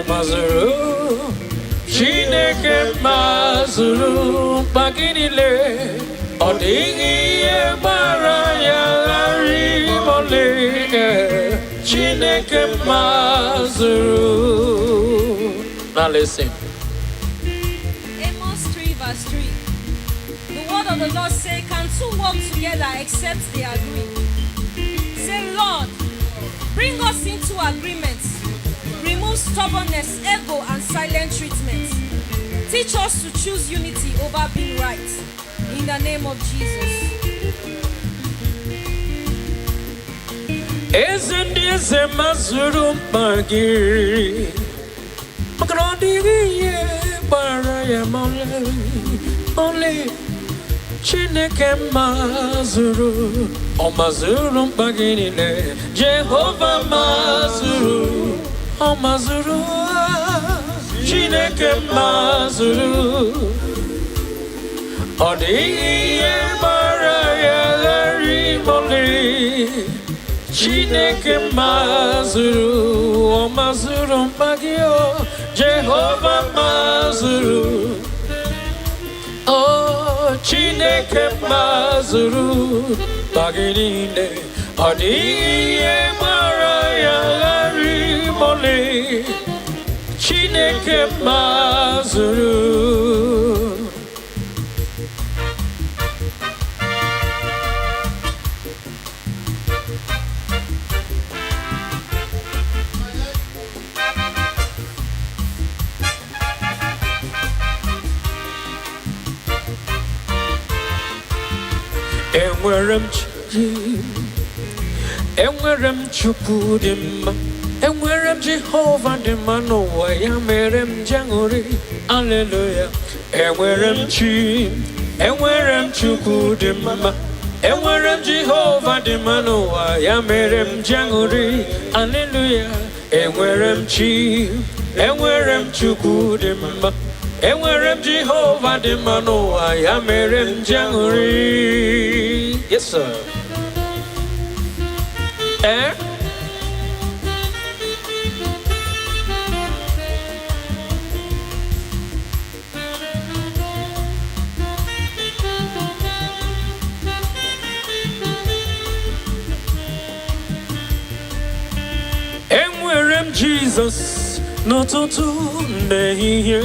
mazuru Chineke mazuru Baginile Odigi Ebara Yagari Mole Chineke mazuru. Now listen. Amos 3 verse 3. The word of the Lord say, can two walk together except they agree? Say, Lord, bring us into agreement. Remove stubbornness, ego, and silent treatment. Teach us to choose unity over being right. In the name of Jesus. Eze mazuru magiri Makrondigi bara ya mole Chineke mazuru O mazuru magiri le Jehovah mazuru O mazuru Chineke mazuru O digi bara ya gari mole Chineke mazuru, o mazuru magio, Jehovah mazuru. Oh, Chineke mazuru, baginine, adiye maraya gari mole. Chineke mazuru. Enwerem Chukwu dị mma, enwerem Jehova dị mma n'ụwa ya mere m jangori, hallelujah. Enwerem Chukwu dị mma, enwerem Jehova dị mma n'ụwa ya mere m jangori, hallelujah. Enwerem Chukwu dị mma. Enwerem Jehovah dị mma n'ụwa ya mere m jangori. Yes sir. Enwerem Jesus n'ụtụtụ n'ehihie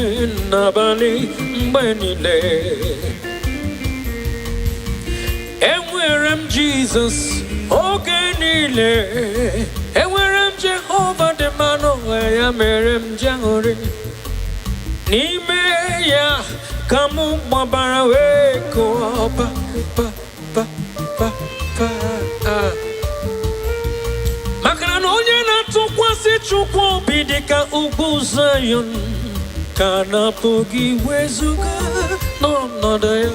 n'abalị mgbe niile. Enwerem Jesus oge niile. Enwerem Jehova dị mma n'ụwa ya mere m jangori. N'ime ya ka m gbabara wee kụọ pa. Maka na onye na-atụkwasị Chukwu obi dị ka ugwu Zion, ka na-apụghị wezuga n'ọnọdụ ya.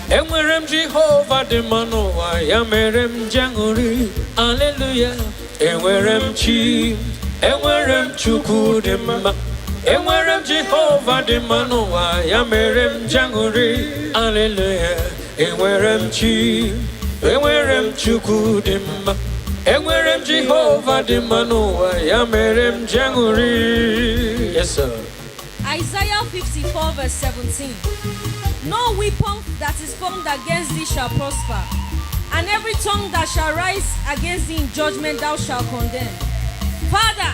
Enwerem Jehova dị mma n'ụwa ya mere m jangori, hallelujah. Enwerem Chukwu dị mma, enwerem Jehova dị mma n'ụwa ya mere m jangori, hallelujah. Enwerem Chukwu dị mma, enwerem Jehova dị mma n'ụwa ya mere m jangori. Yes sir. Isaiah 54 verse 17. No weapon that is formed against thee shall prosper, and every tongue that shall rise against thee in judgment thou shalt condemn. Father,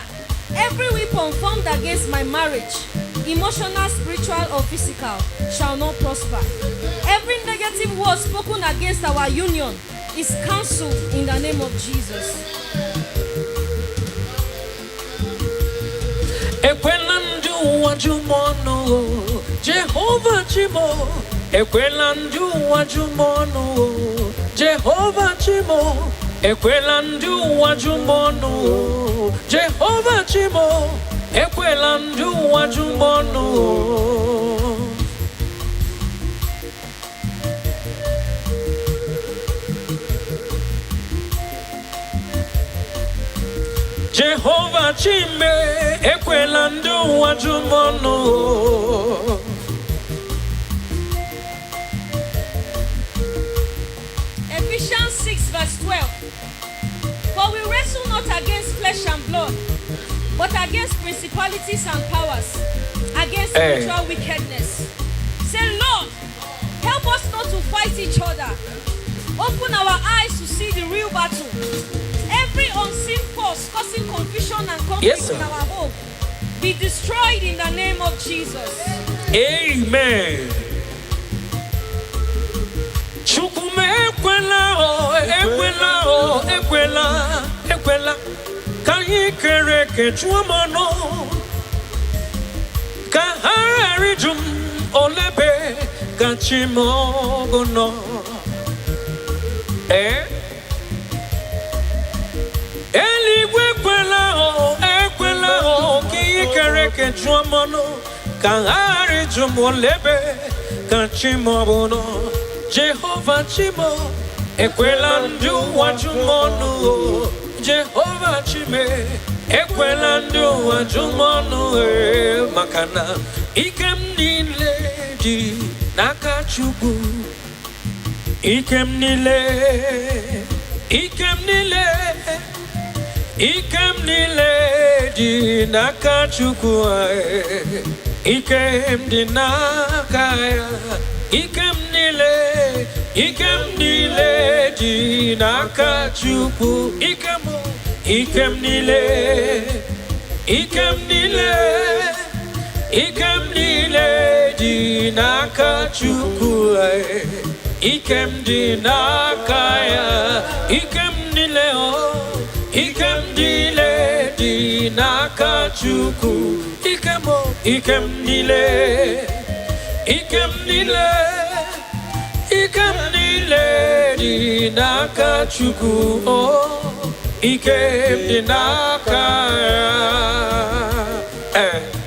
every weapon formed against my marriage, emotional, spiritual, or physical, shall not prosper. Every negative word spoken against our union is cancelled in the name of Jesus. Jehovah Chimo, Ekwelandu wajumono, Jehovah Chimo, Ekwelandu wajumono, Jehovah Chimo, Ekwelandu wajumono. Jehovah Chime, Ekwelandu wajumono. Ephesians 6 verse 12. wrestle not against flesh and blood, but against principalities and powers, against spiritual wickedness. Say, Lord, help us not to fight each other. Open our eyes to see the real battle. Every unseen force causing confusion and conflict in our home be destroyed in the name of Jesus. Amen. Ekwela ka anyị kere eke chụọ mmanụ ka ha ghara ịjụ m olebe ka chi m ọgụ nọ. Eluigwe ekwela ka anyị kere eke chụọ mmanụ ka ha ghara ịjụ m olebe ka chi m ọgụ nọ. Jehova chi m ekwela ndị ụwa jụ m ọnụ. Jehova chime ekwela ndị ụwa jụ m ọnụ, maka na ike m niile dị n'aka Chukwu. Ike m niile dị n'aka Chukwu. Ike m dị n'aka ya. Ike m niile dị n'aka Chukwu. Ike m niile dị n'aka Chukwu. Ike m dị n'aka ya. Ike m niile dị n'aka Chukwu. Ike m niile dị n'aka Chukwu. Oh, ike m dị n'aka ya.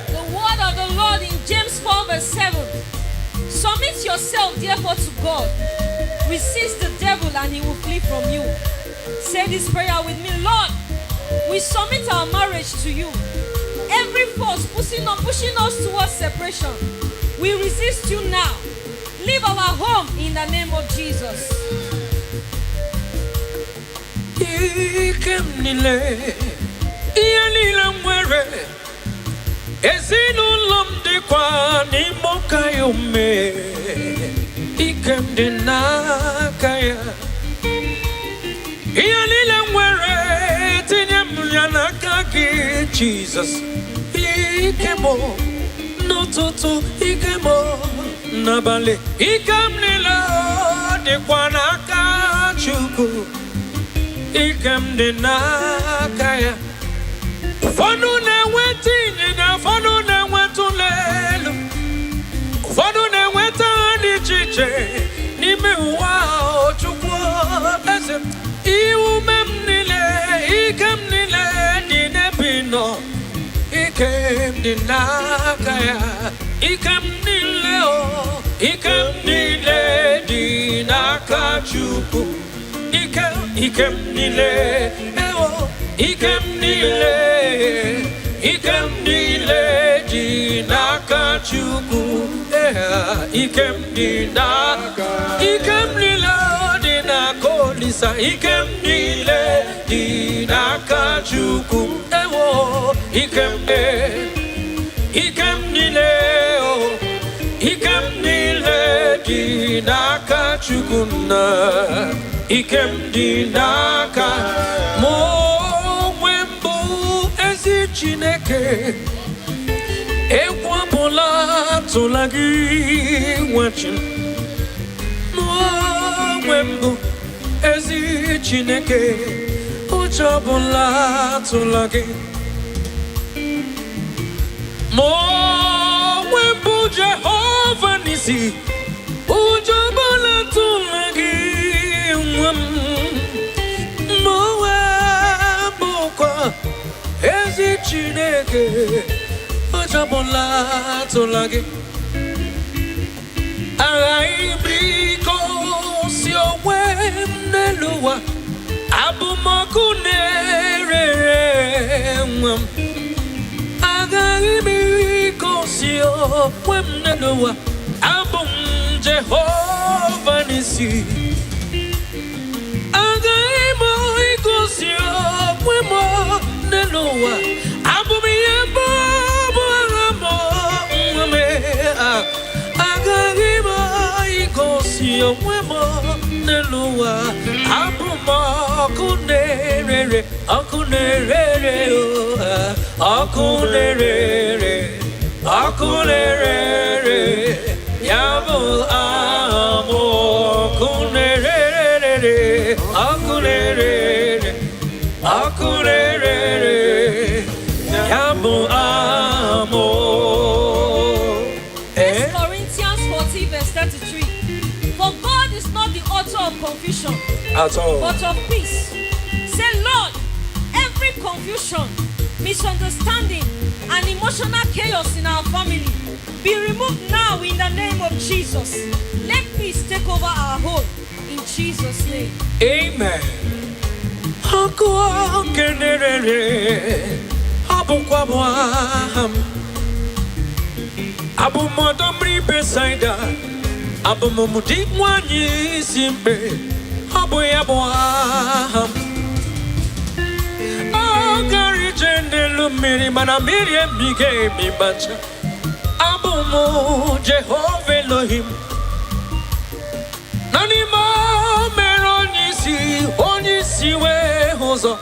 The word of the Lord in James 4 verse 7. Submit yourself therefore to God. Resist the devil and he will flee from you. Say this prayer with me. Lord, we submit our marriage to you. Every force pushing us towards separation, we resist you now. Leave our home in the name of Jesus. Ike m niile nwere ezinụlọ m dịkwa n'ime ụka ya ume. Ike m dị n'aka ya. Ihe niile nwere tinye m ya n'aka gị Jizọs. Ike m n'ụtụtụ, ike m n'abalị, ike m niile dịkwa n'aka Chukwu. Ike m dị n'aka ya. Ụfọdụ na-enweta ịnyịnya, ụfọdụ na-enweta ụlọ elu, ụfọdụ na-enweta ha dị iche iche n'ime ụwa Chukwu. Eze m, iume m niile, ike m niile dị n'ebe ị nọ. Ike m dị n'aka ya. Ike m niile dị n'aka Chukwu. Ike m niile dị n'aka Chukwu. Ike m niile dị n'aka Olisa. Ike m niile dị n'aka Chukwu. Ike m niile dị n'aka Chukwu na. Ike m dị n'aka m onwe m bụ ezi Chineke. Egwu ọbụla atụla gị nwa chi m. Onwe m bụ ezi Chineke. Ụjọ ọbụla atụla gị. Onwe m bụ Jehova Nisi. Ụjọ ọbụla atụla gị. N'onwe bụkwa ezi Chineke. Ụjọ ọbụla atụla gị. Aghaghị m igosi onwe m n'elu ụwa. Abụ m ọkụ na-ere nwa m. Aghaghị m igosi onwe m n'elu ụwa. Abụ m Jehova Nisi. Agaghị m igosi onwe m yo mwemo nelua abumo kunerere akunerere akunerere yabu amo kunerere akunerere yabu amo. Corinthians 14 verse 33. For God is not the author of confusion at all, but of peace. Say, Lord, every confusion, misunderstanding, and emotional chaos in our family be removed now in the name of Jesus. Let peace take over our home in Jesus' name. Amen. Abu Modomri Besaida, Abu Momudik Wani Simbe, Abu Yabuaham. Oh, Gary Jendelu Miri Manamiri Mige Mibacha, Abu Mo Jehovah Elohim. Nanima Meronisi, Onisi We Hozo,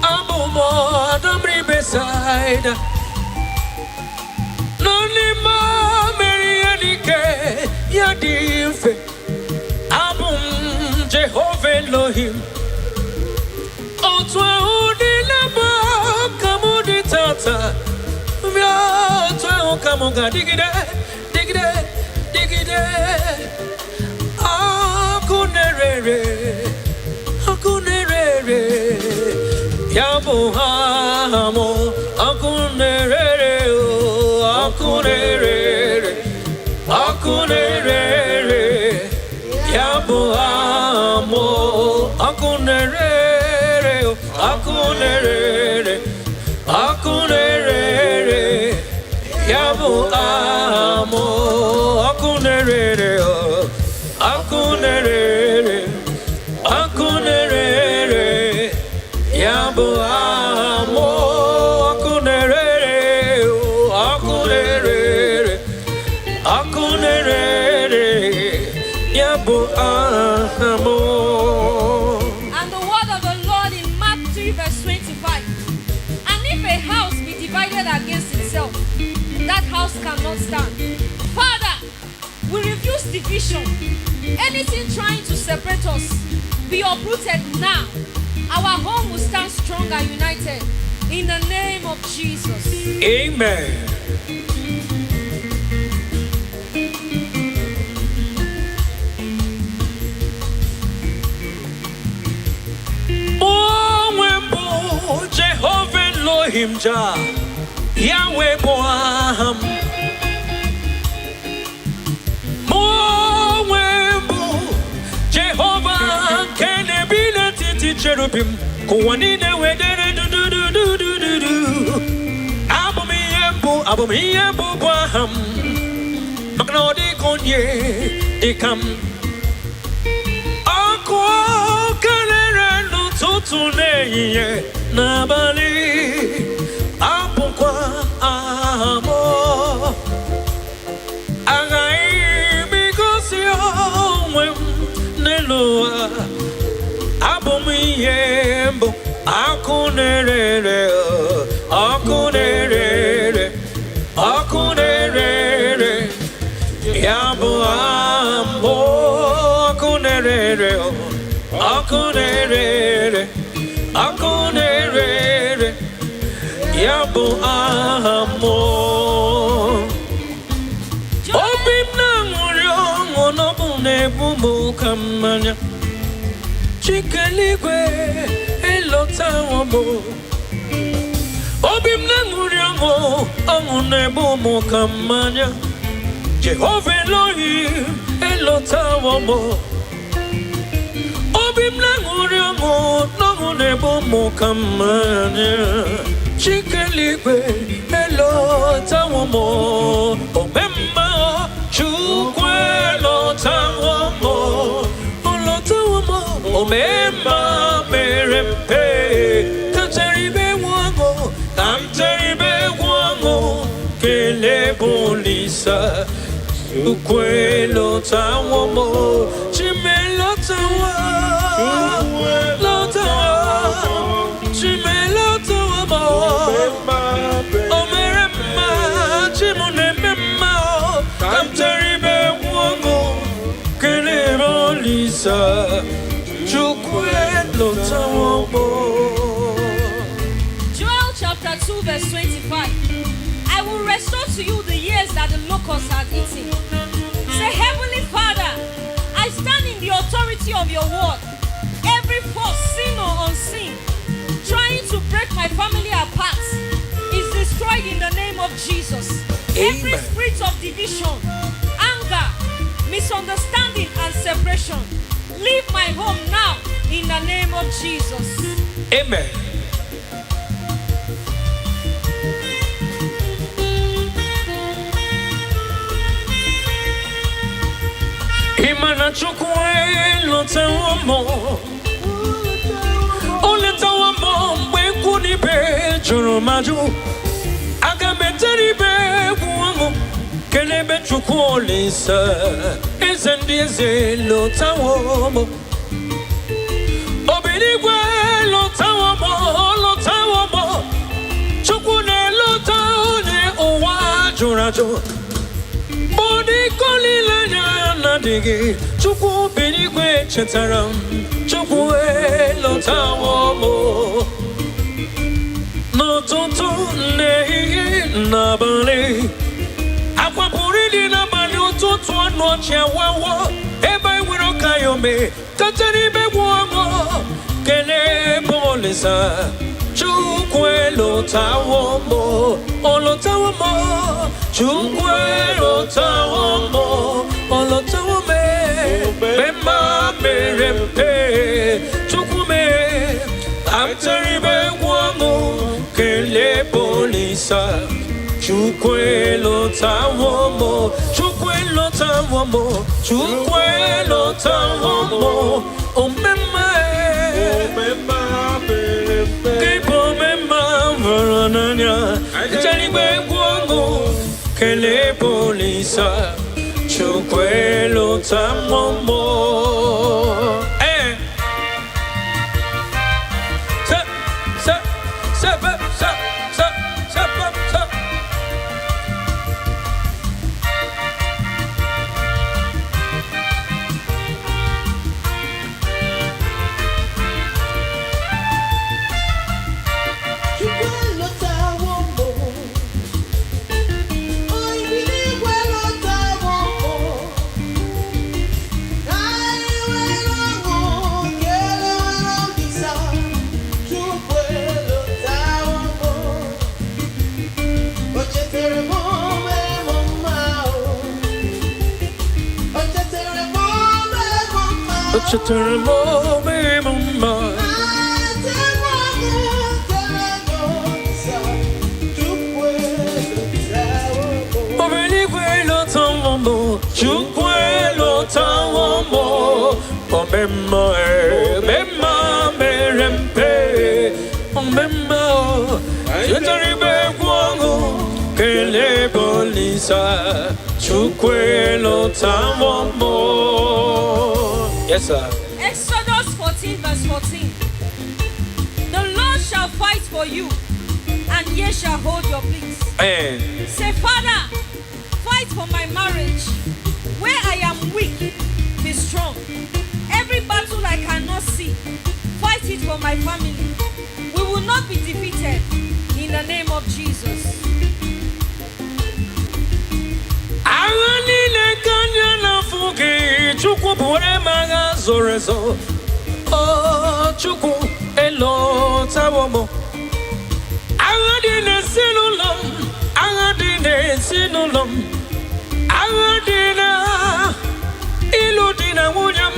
Abu Modomri Besaida. Nanima Merianike Yadife Abum Jehovah Elohim Otwa Udilaba Kamudi Tata Otwa Kamuga Digide Akunerere Yabu Hamo Akunerere Akunerere Yabu amo Akunerere Yabu amo Akunerere Yabu amo And the word of the Lord in Mark 3 verse 25. And if a house be divided against itself, that house cannot stand. Father, we refuse division. Anything trying to separate us, be uprooted now. Our home will stand strong and united. In the name of Jesus. Amen. Jehovah Elohim Jah Yahweh Boaham Moembo Jehovah Kenebina Titi Cherubim Kuwanine Wedere do Abumiyembo Boaham Magnodi Konye Ikam Akwa Kanera no Totune Nabali Apukwa amo Agai Bigosio Nelua Abumiyembo Akunerere Yabu amo Akunerere Yabu amo Obim na nguryo Onobune bumu kamanya Chikeligwe Elota wamo Obim na nguryo Onobune bumu kamanya Jehovah Elohim Elota wamo Obim na nguryo Nongune bumu kamanya Chikeligwe Elota wamo Obemma Chukwe Elota wamo Olota wamo Obemma Merempe Kanteribe wango Kele polisa Chukwe Elota wamo Chimelotawa, Lotawa, Chimelotawa, Omerema, Chimunemema, Kamteribe Wogo, Kenebo Lisa, Chukwelotawa. Joel chapter 2 verse 25. I will restore to you the years that the locusts had eaten. Say, Heavenly Father, I stand in the authority of your word. Every force, sin or unseen, trying to break my family apart, is destroyed in the name of Jesus. Amen. Every spirit of division, anger, misunderstanding, and separation, leave my home now in the name of Jesus. Amen. Imana chukwe lotawamo, oletawamo mwekuni be joromaju, agameteri be guamo, kelebe chukwolisa, ezendieze lotawamo, obirigwe lotawamo, chukune lotawone owa jorajo. Digi, Chuku Benigwe Chetaram, Chuku Lotawo, no Tonto Ne Nabale, Aquapuri Nabano Toto no Chiawa, Eba Wirokayome, Tatari Beguamo, Kele Polisa, Chuku Lotawo, Olotawo, Chuku Lotawo. Bema berempe chukume amtaribe guamo kele polisa chukwelo tawomo omema kepo mema varananya taribe guamo kele polisa Chukwelo tamomo. Yes, sir. Exodus 14 verse 14. The Lord shall fight for you, and ye shall hold your peace. Say, Father, fight for my marriage. Where I am weak, be strong. Every battle I cannot see, fight it for my family. We will not be defeated in the name of Jesus. Chuku pure maga zorezo, oh chuku elo tawomo. Agadine sinulom, agadina iludina wunyam.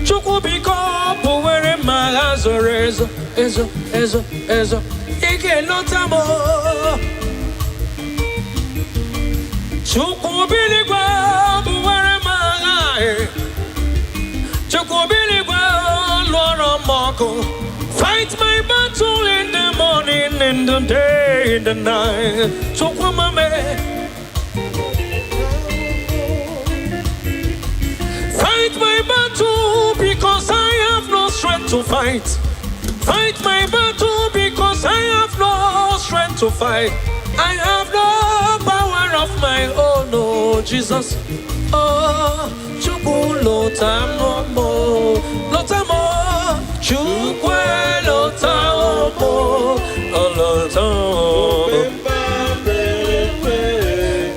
Chuku biko pure maga zorezo, ezo, ike lo tamo. Chuku biligwa pure maga. Fight my battle in the morning, in the day, in the night. So come on, fight my my battle because I have no strength to fight. Fight my battle because I have no strength to fight. I have no power of my own, oh Jesus. Oh, Chukwu lotamo, lotamo, Chukwu lotamo, lotamo.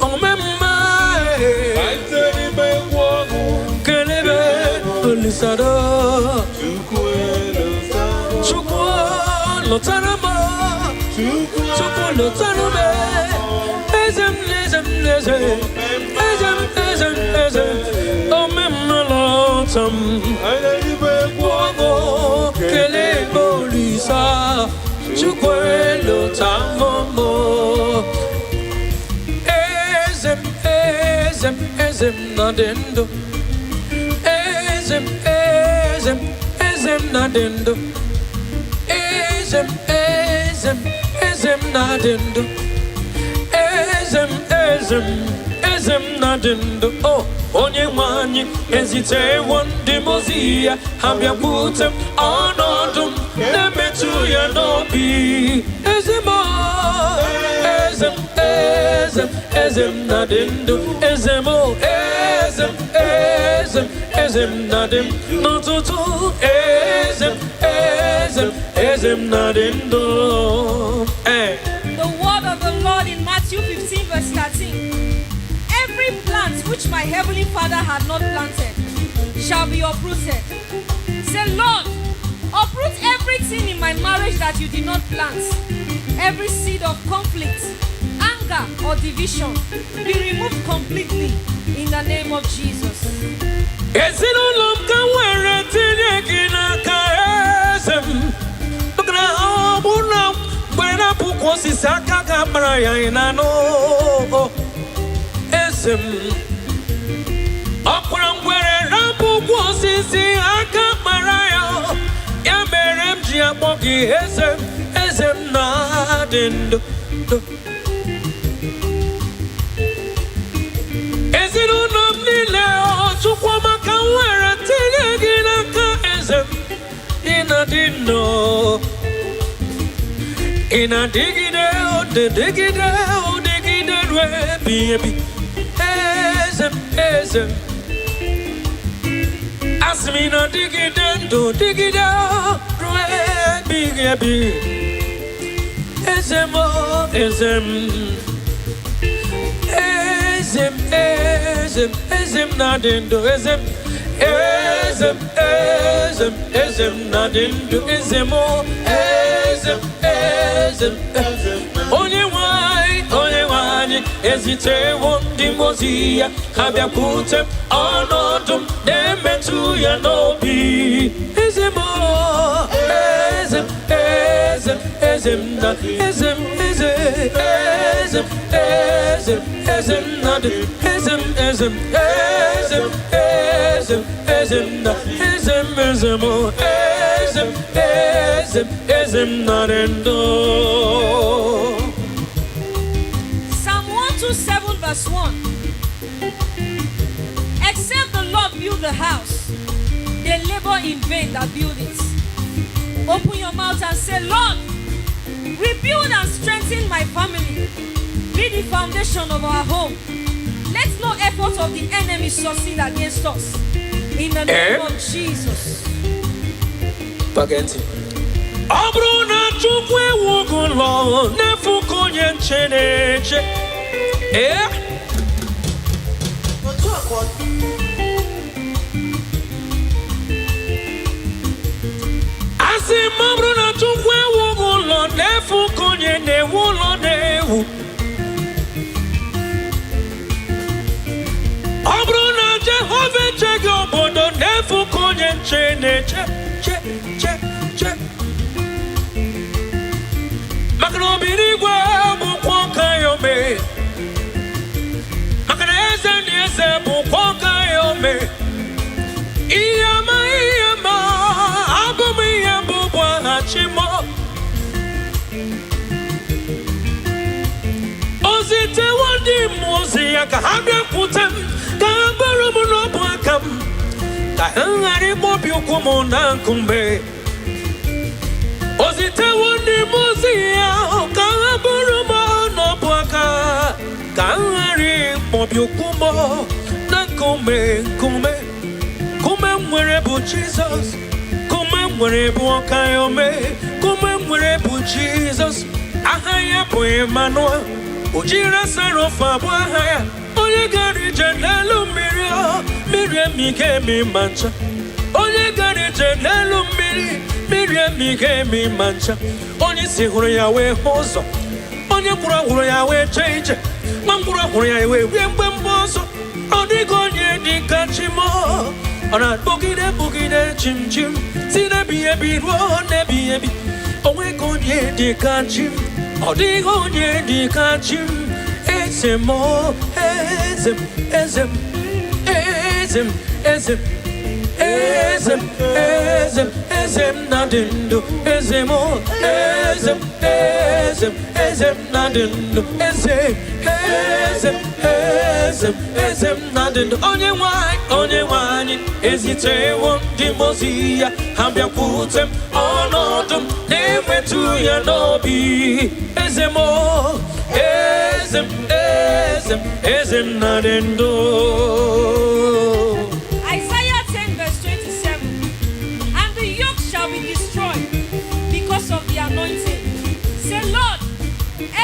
Oh, mama, kelebe, lisado, Chukwu lotanamo, Chukwu lotaname, ezem. Oh, memalotam, wogo, kelebo lisa, chukwelo tamomo. Ezem nadendo. Ezem nadendo. Ezem nadendo. Ezem nadendo. Oh, onye wanyi ezite wonde mozia habia putem onodum nemetu ya nobi. Ezem nadendo. Ezem nadim notutu. Ezem nadendo. The word of the Lord in Matthew 15 verse 13. Every plant which my heavenly Father had not planted shall be uprooted. Say, Lord, uproot everything in my marriage that you did not plant. Every seed of conflict, anger, or division be removed completely in the name of Jesus. Ezem nadendo. Ezinụlọ niile Chukwu maka nwere tinye gị n'aka ezem. Ị na-adịgide odigide ruo ebighị ebi. Ezem. Asị m ị na-adịgide ndụ dịgide ruo ebighị ebi. Ezem nadendo. Ezem nadendo. Onye nwanyị ezite ndị mozi ya habia putem ọnọdụ na-emetụ ya n'obi. Ezem nadendo. Psalm 127 verse 1. Except the Lord build the house, they labor in vain that build it. Open your mouth and say, Lord, rebuild and strengthen my family. Be the foundation of our home. Let no effort of the enemy succeed against us. In the name of Jesus. Pagenti. Obruna chukwe wugulo nefu konye cheneche. Asi obruna chukwe wugulo nefu konye newulo newu. Obruna Jehova chege obodo nefu konye cheneche. Makano birigwe bukwa kayome. Makano eze bukwa kayome. Iyama abumi yambubwa hachimo. Ozite wandi muzi yaka habya putem. Kabarumu no bwakam. Ka ngari mobio kumo na kumbe ozite woni muzia ka buru mo no bwaka ka ngari mobio kumo na kumbe kume mwere bu Jesus kume mwere bu okayome kume mwere bu Jesus ahaya bu Emmanuel ujira sarofa bu ahaya onye gari jenelu mmiri emike mi mancha onye gari jenelu mmiri emike mi mancha onye si hụrụ ya wee hụ ụzọ onye kwuru hụrụ ya wee jee ije nwa mkpụrụ hụrụ ya wee rie mgbemgbe ọzọ ọ dịghị onye dị ka Chimo ọ na-akpọgide chim si n'ebighị ebi ruo n'ebighị ebi onweghị onye dị ka Chim ọ dịghị onye dị ka Chim ezem na dindu ezem na dindu ezem na dindu onye nwanyị ezitewo ndị mozi ya ha bịakwute m ọnọdụ m na-emetụ ya n'obi ezem na dindu. Isaiah 10 verse 27. And the yoke shall be destroyed because of the anointing. Say, Lord,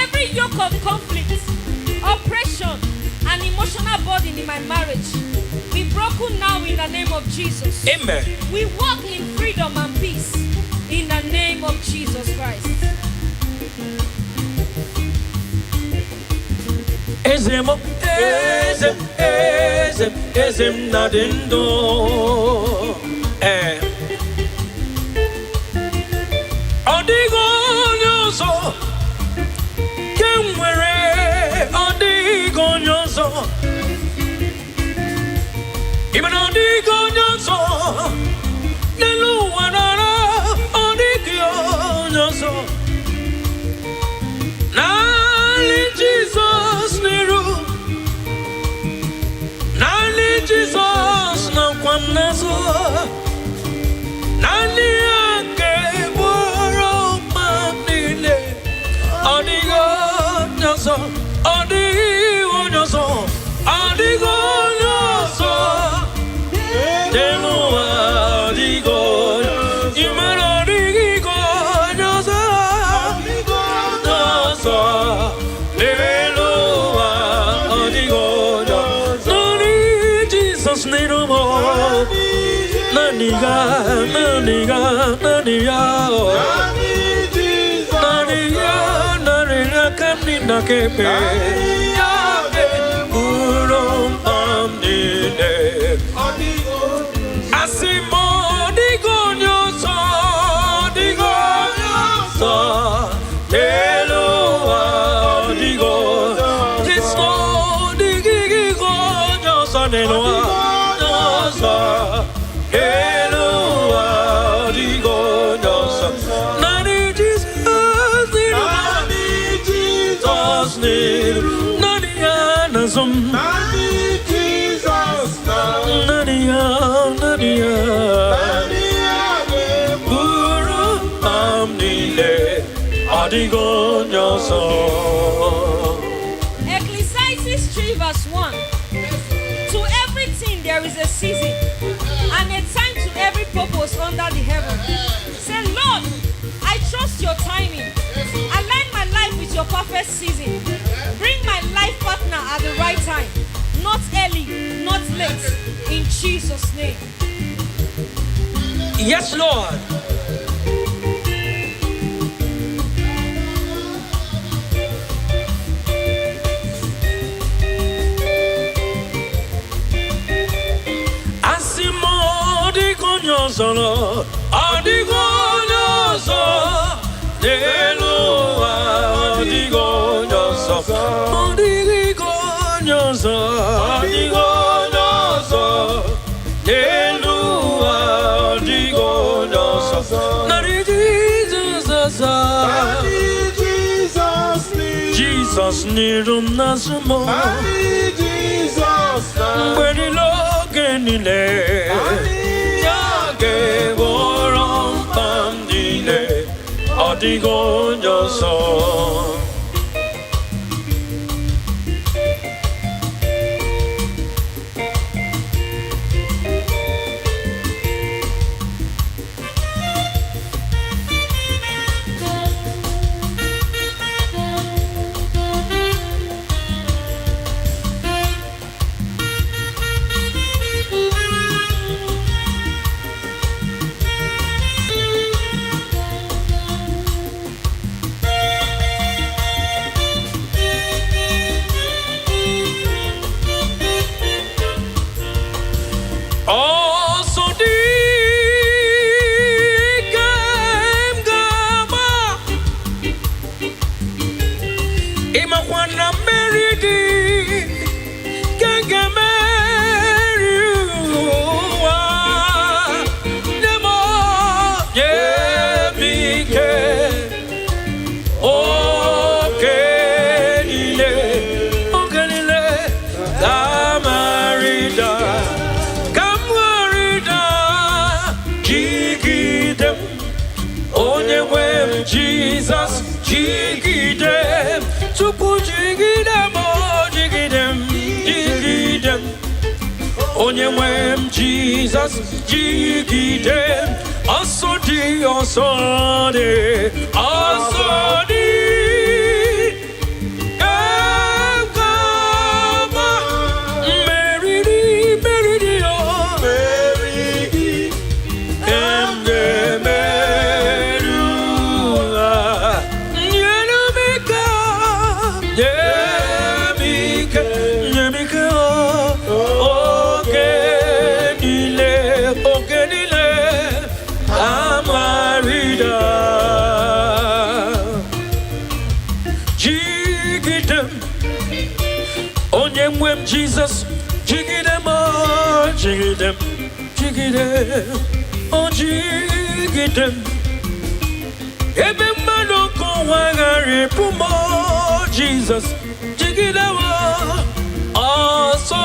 every yoke of conflict, oppression, and emotional burden in my marriage be broken now in the name of Jesus. Amen. We walk in freedom and peace in the name of Jesus Christ. Ezem na dindu. Odigo nyoso kemwere odigo nyoso even odigo nyoso nelu wanara odigo nyoso nali Jesus niru nali Jesus na kwanazo nali Naniya kepe urom amnine asimo digonyoso eloa digo disco digonyoso neloa eloa digonyoso nani Jesus Nania Nazum Nani Jesus Nania Guru Amnile Adigo Nyoso. Ecclesiastes 3 verse 1. To everything there is a season and a time to every purpose under the heaven. Say, Lord, I trust your timing. Align my life with your perfect season. Bring my life partner at the right time. Not early, not late. In Jesus' name. Yes, Lord. Asimo digonyoso, adigonyoso, Eloa digonyoso, digonyoso, Eloa digonyoso. Nari Jesus nirum nasumo. When you look in the ge worom pandine odigo nyoso. Also digam gama imakwana meridi gangameriwa nemo yemike okenile damarida Jesus, jigidem, tupu jigidem, oh jigidem, onye nwem Jesus, jigidem, asodi, Kama, meridi, oh, Jesus, jigidem, oh, jigidem, oh, jigidem. Ebe maloko wagari pumo, Jesus, jigidem, oh, so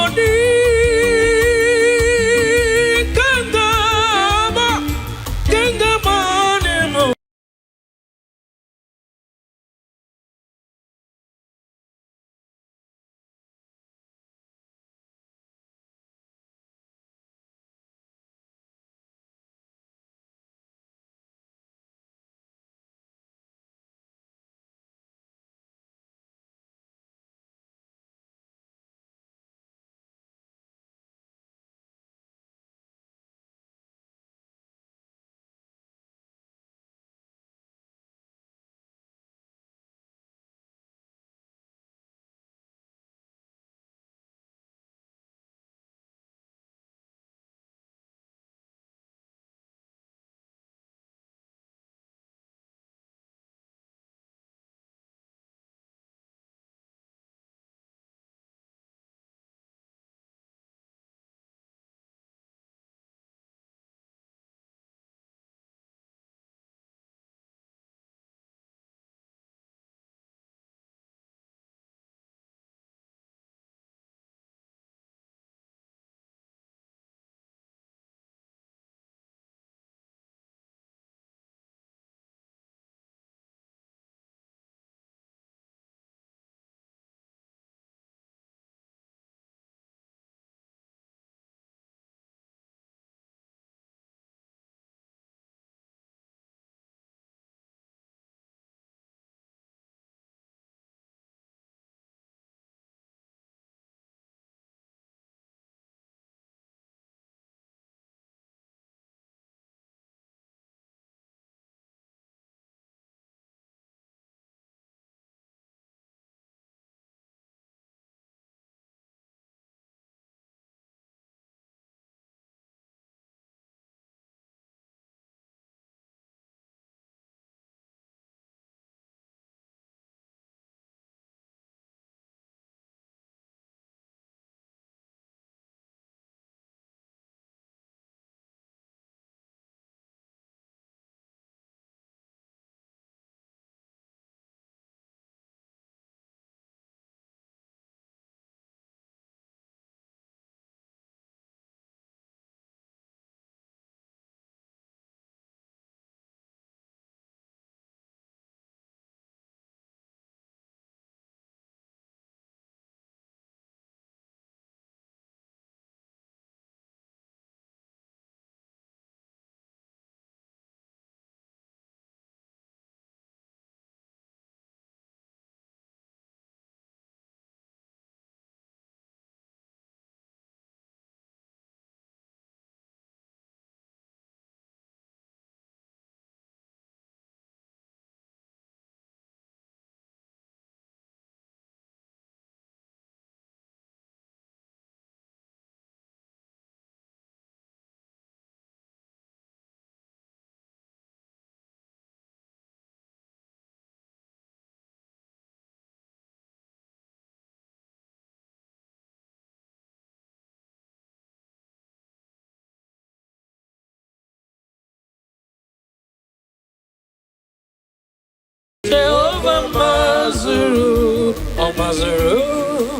mazuru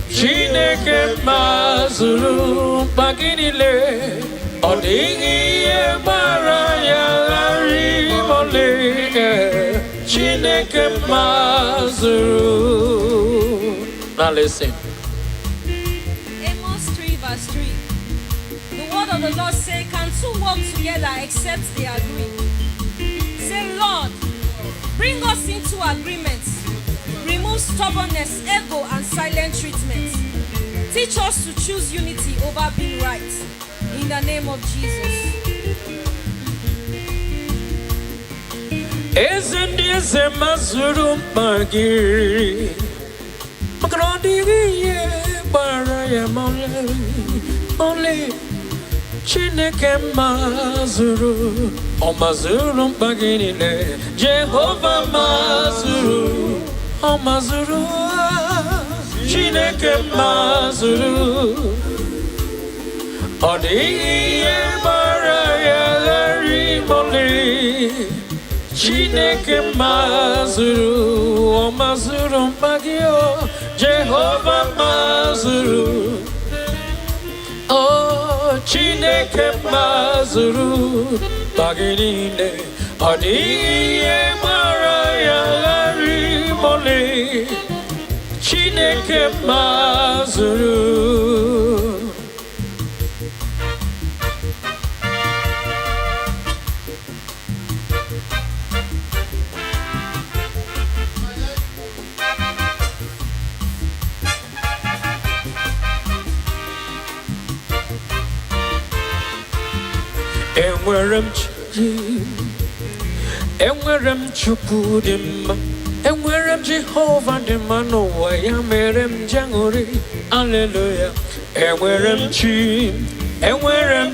Chineke mazuru Baginile Odingi Baraya Rimole Chineke mazuru. Now listen. Amos 3 verse 3. The word of the Lord say, can two walk together except they agree? Say, Lord, bring us into agreement. Remove stubbornness, ego, and silent treatment. Teach us to choose unity over being right. In the name of Jesus. Eze mazuru magiri Makrodi ye baraya mole Chineke mazuru O mazuru magiri le Jehovah mazuru O mazuru Chineke mazuru Odi ye baraya rimole Chineke mazuru, o mazuru magio, Jehovah mazuru. Oh, Chineke mazuru, baginine, odiye maraya rimole, Chineke mazuru. Enwerem Chukwu dị mma enwerem Jehova dị mma n'ụwa ya mere m jangori hallelujah enwerem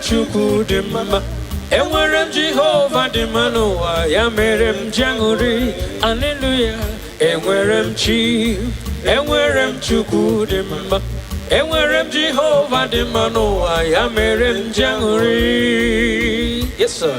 Chukwu dị mma enwerem Jehova dị mma n'ụwa ya mere m jangori hallelujah enwerem Chukwu dị mma enwerem Jehova dị mma n'ụwa ya mere m jangori. Yes sir.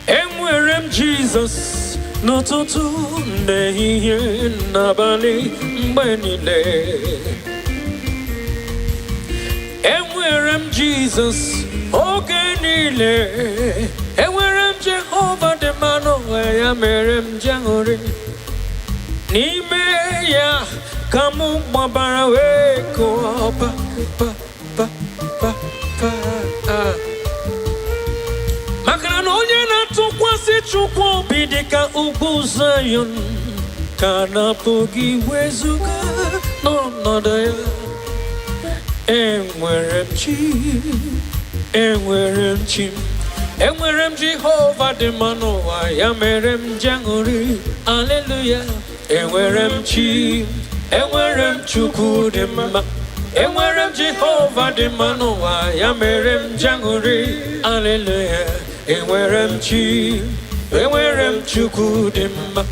Enwerem Jesus n'ụtụtụ n'ehihie n'abalị mgbe niile enwerem Jesus oge niile enwerem Jehova dị mma n'ụwa ya mere m ji aṅụrị n'ime ya ka m gbabara wee kụọ pa maka na onye na-atụkwasị Chukwu obi dị ka ugwu Zion ka na-apụghị wezuga n'ọnọdụ ya enwerem Jehova dị mma n'ụwa ya mere m ji aṅụrị hallelujah enwerem Chukwu dị mma enwerem Jehova dị mma n'ụwa ya mere m ji aṅụrị hallelujah enwerem Chukwu dị mma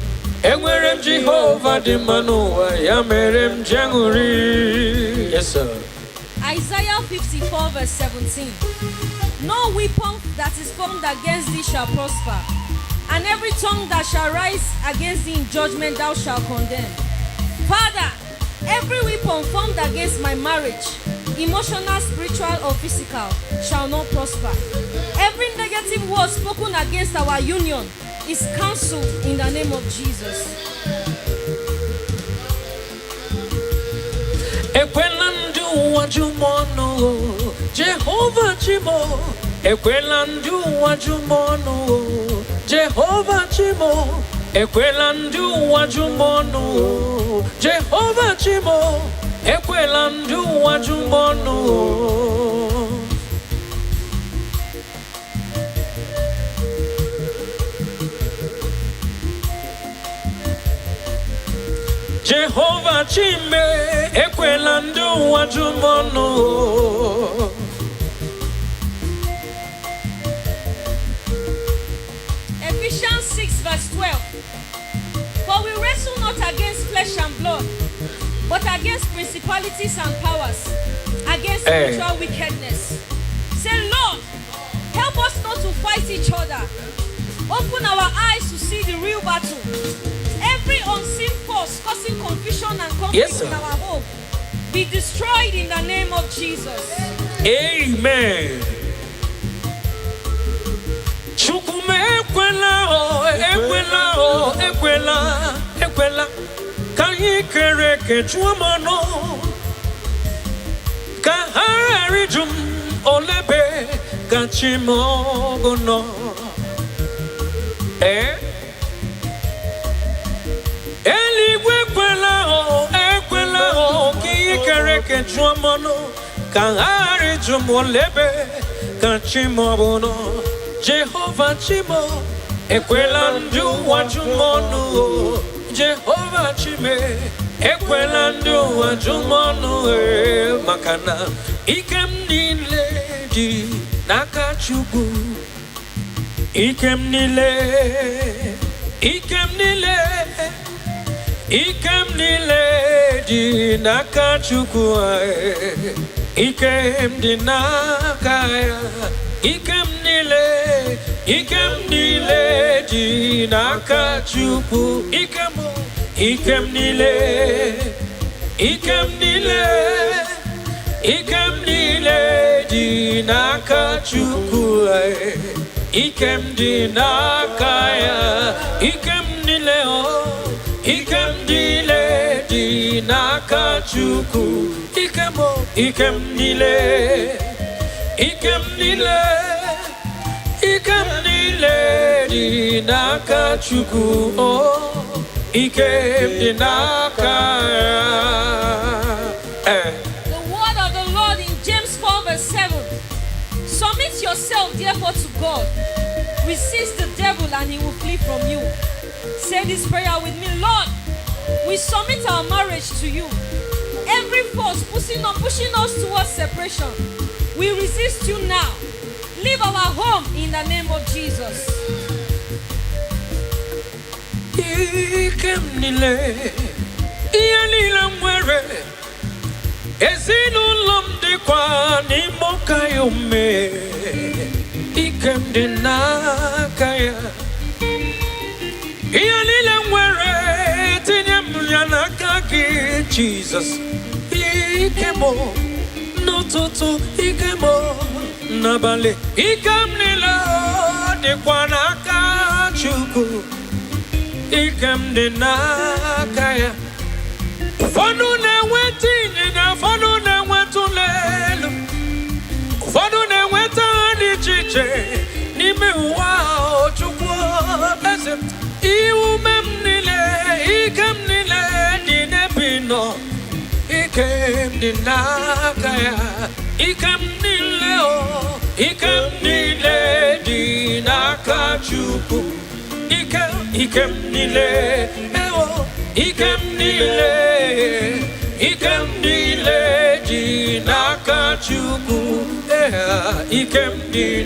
enwerem Jehova dị mma n'ụwa ya mere m ji aṅụrị. Yes sir. Isaiah 54 verse 17. No weapon that is formed against thee shall prosper, and every tongue that shall rise against thee in judgment thou shalt condemn. Father, every weapon formed against my marriage, emotional, spiritual, or physical, shall not prosper. Every negative word spoken against our union is cancelled in the name of Jesus. Jehovah Chimo, Ekwelandu wajumono, Jehovah Chimo, Ekwelandu wajumono, Jehovah Chimo, Ekwelandu wajumono. Jehovah Chime, Ekwelandu wajumono. Ephesians 6 verse 12. flesh and blood, but against principalities and powers, against spiritual wickedness. Say, Lord, help us not to fight each other. Open our eyes to see the real battle. Every unseen force causing confusion and conflict in our home be destroyed in the name of Jesus. Amen. Ekwela kanyi kereke chuamano kaharijum olebe kachimogono ekwela kanyi kereke chuamano kaharijum olebe kachimogono Jehovah Chimo ekwela ndu wajumonu Jehovah Chime ekwela ndu wajumonu makana ikem nile di nakachugu ikem nile di nakachugu ikem di nakaya ikem nile di nakachuku ikem nile di nakachuku ikem di nakaya ikem nile di nakachuku ikem nile di nakachuku ikem di nakaya. The word of the Lord in James 4 verse 7. Submit yourself therefore to God. Resist the devil and he will flee from you. Say this prayer with me. Lord, we submit our marriage to you. Every force pushing us towards separation, we resist you now. Leave our home in the name of Jesus. Ikem nile mwere ezinulom dikwa ni mokayome ikem di nakaya mwere tinyem yanakaki Jesus ikemo nototo ikemo nabale ikem nile dikwa nakachuku ikem di nakaya Fonu na wetini na fonu na wetulelu Fonu na wetani chiche Nime uwao chukwa eze Iumem nile ikem nile dine pino Ikem di nakaya Ikem nile di nakachuku Ikem nile di nakachuku ikem di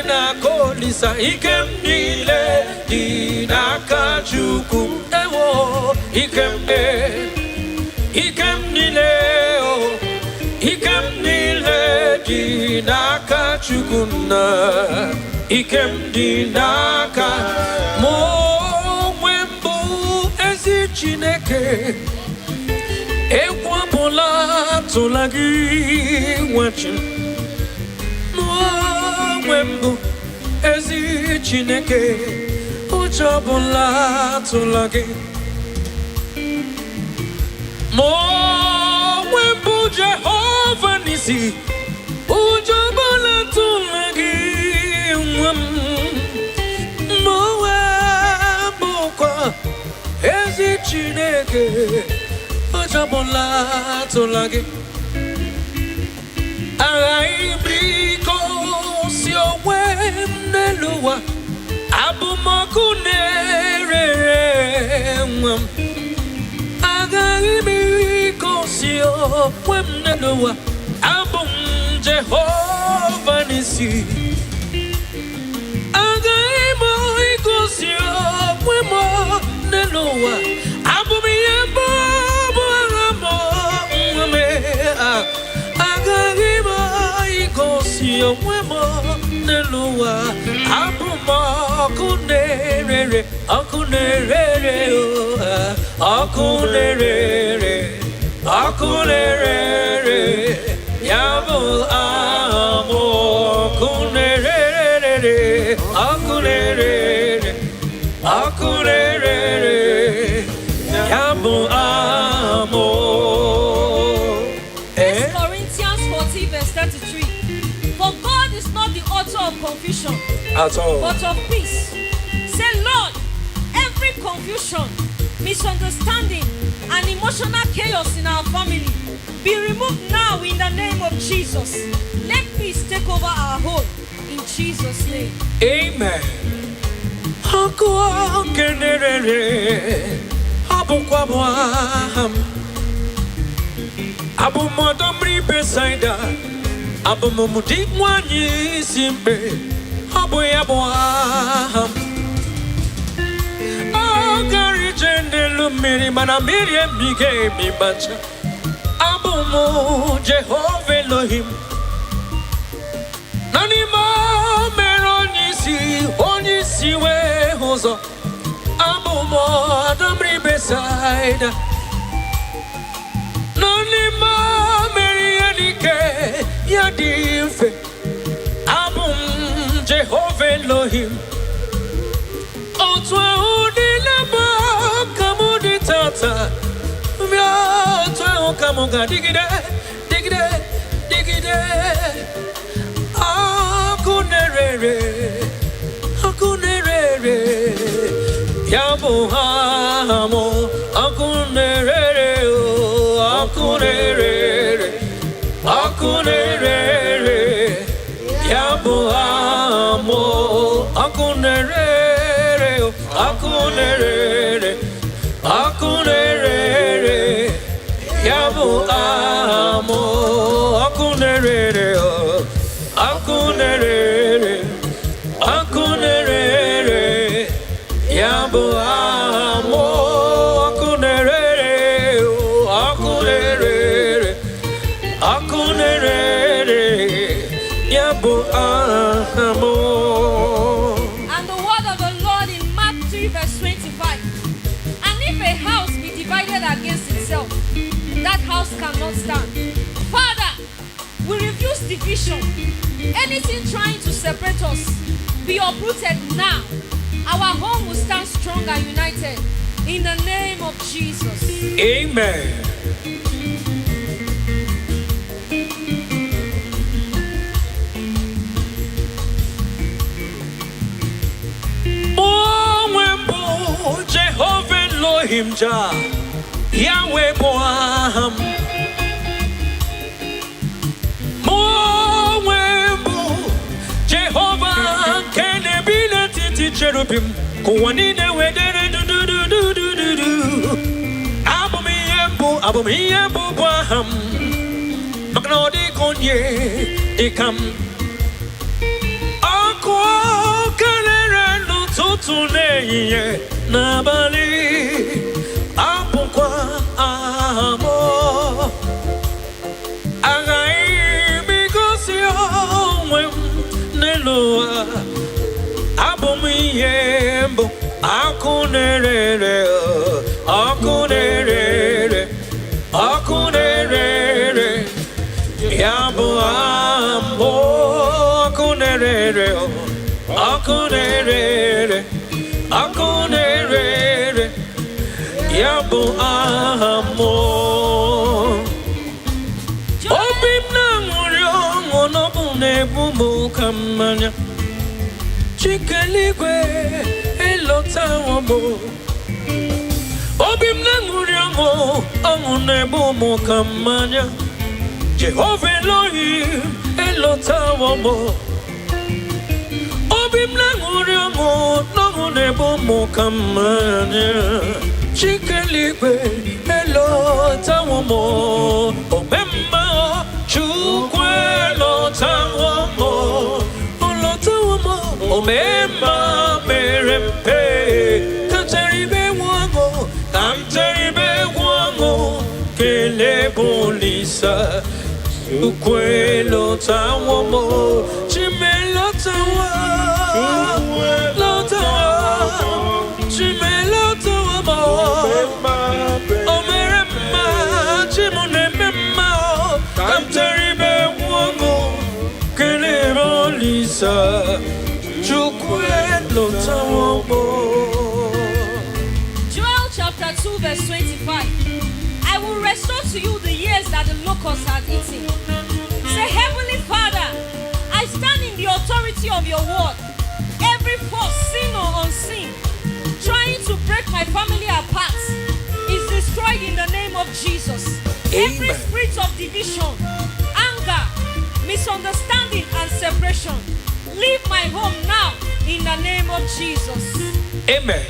nakolisa ikem di nakachuku ikem di nakachuku na ikem di naka Chineke ekwapụla tụlagị nwachin n'onwembụ ezi Chineke ụjọbụla tụlagị n'onwembụ Jehova nisi ụjọbụla tụlagị nwam n'onwembụkwa ezi Chineke ọjọbụla tụlagị aghaghị m igosi onwe m n'elu ụwa abụmọkụ na-erere nwa m aghaghị m igosi onwe m n'elu ụwa abụ m Jehova n'isi aghaghị m igosi onwe m Neloa, Abumiyambo, me, Agariba, Igosio, Wemo, Neloa, Abuma, Akunere, Akunere, Akunere, Akunere, Yabo, Amo, Akunere, Akunere, Akunere, Yabo, Amo. Corinthians 14 verse 33. For God is not the author of confusion, At all. but of peace. Say, Lord, every confusion, misunderstanding, and emotional chaos in our family be removed now in the name of Jesus. Let peace take over our home in Jesus' name. Amen. Abu Modomri Besaida, Abu Mumudik Wani Simbe, Abu Yabuaham. Oh, Gary Jendelu Miri Manamiri Mige Mibacha, Abu Mo Jehovah Elohim. Nanima Meronisi, Onisi We Hozo, Abu Modomri Besaida. Nanima Merianike Yadife Abum Jehovah Elohim Otwa Udilaba Kamudi Tata Otwa Okamuga Digide Digide Digide Akunerere Akunerere Yabu Hamo Akunerere Akunere, Akunere, Yabu Amo, Akunere, Akunere, Akunere, Yabu Amo, Akunere, Akunere, Akunere, Yabu Amo, Akunere. And the word of the Lord in Mark 3 verse 25. And if a house be divided against itself, that house cannot stand. Father, we refuse division. Anything trying to separate us, be uprooted now. Our home will stand strong and united. In the name of Jesus. Amen. Jehovah Elohim Jah, Yahweh Boaham. Moembo, Jehovah Kenebina Titi Cherubim, Kuanine Wedere do. Abumiyembo Boaham, Magnodi Konye, Ikam. Akwa Kanere no Tutuneye. Nabali Apukwa Amo Agai Bigosio Neloa Abumiyembo Akunere Akunere Akunere Yabu Ambo Akunere Akunere Akunere Yabu Amo Obim Namuryo Monobune Bumu Kamanya Chikaligwe Elota Wamo Obim Namuryo Omune Bumu Kamanya Jehovah Elohim Elota Wamo Obim Namuryo Nebo Mokamanya Chikaligwe Hello Tawamo Obemba Chukwelo Tawamo Olo Tawamo Obemba Merempe Kataribe Wago Chukwe lotawo mo, chime lotawo, lotawo, chime lotawo mo. Omerema, chimone mema, kamteribe wango, kelebo lisa, chukwe lotawo mo. Joel chapter 2 verse 25. I will restore to you the years that the locusts had eaten. Say, Heavenly Father, I stand in the authority of your word. Every force, sin or unseen, trying to break my family apart, is destroyed in the name of Jesus. Amen. Every spirit of division, anger, misunderstanding, and separation, leave my home now in the name of Jesus. Amen.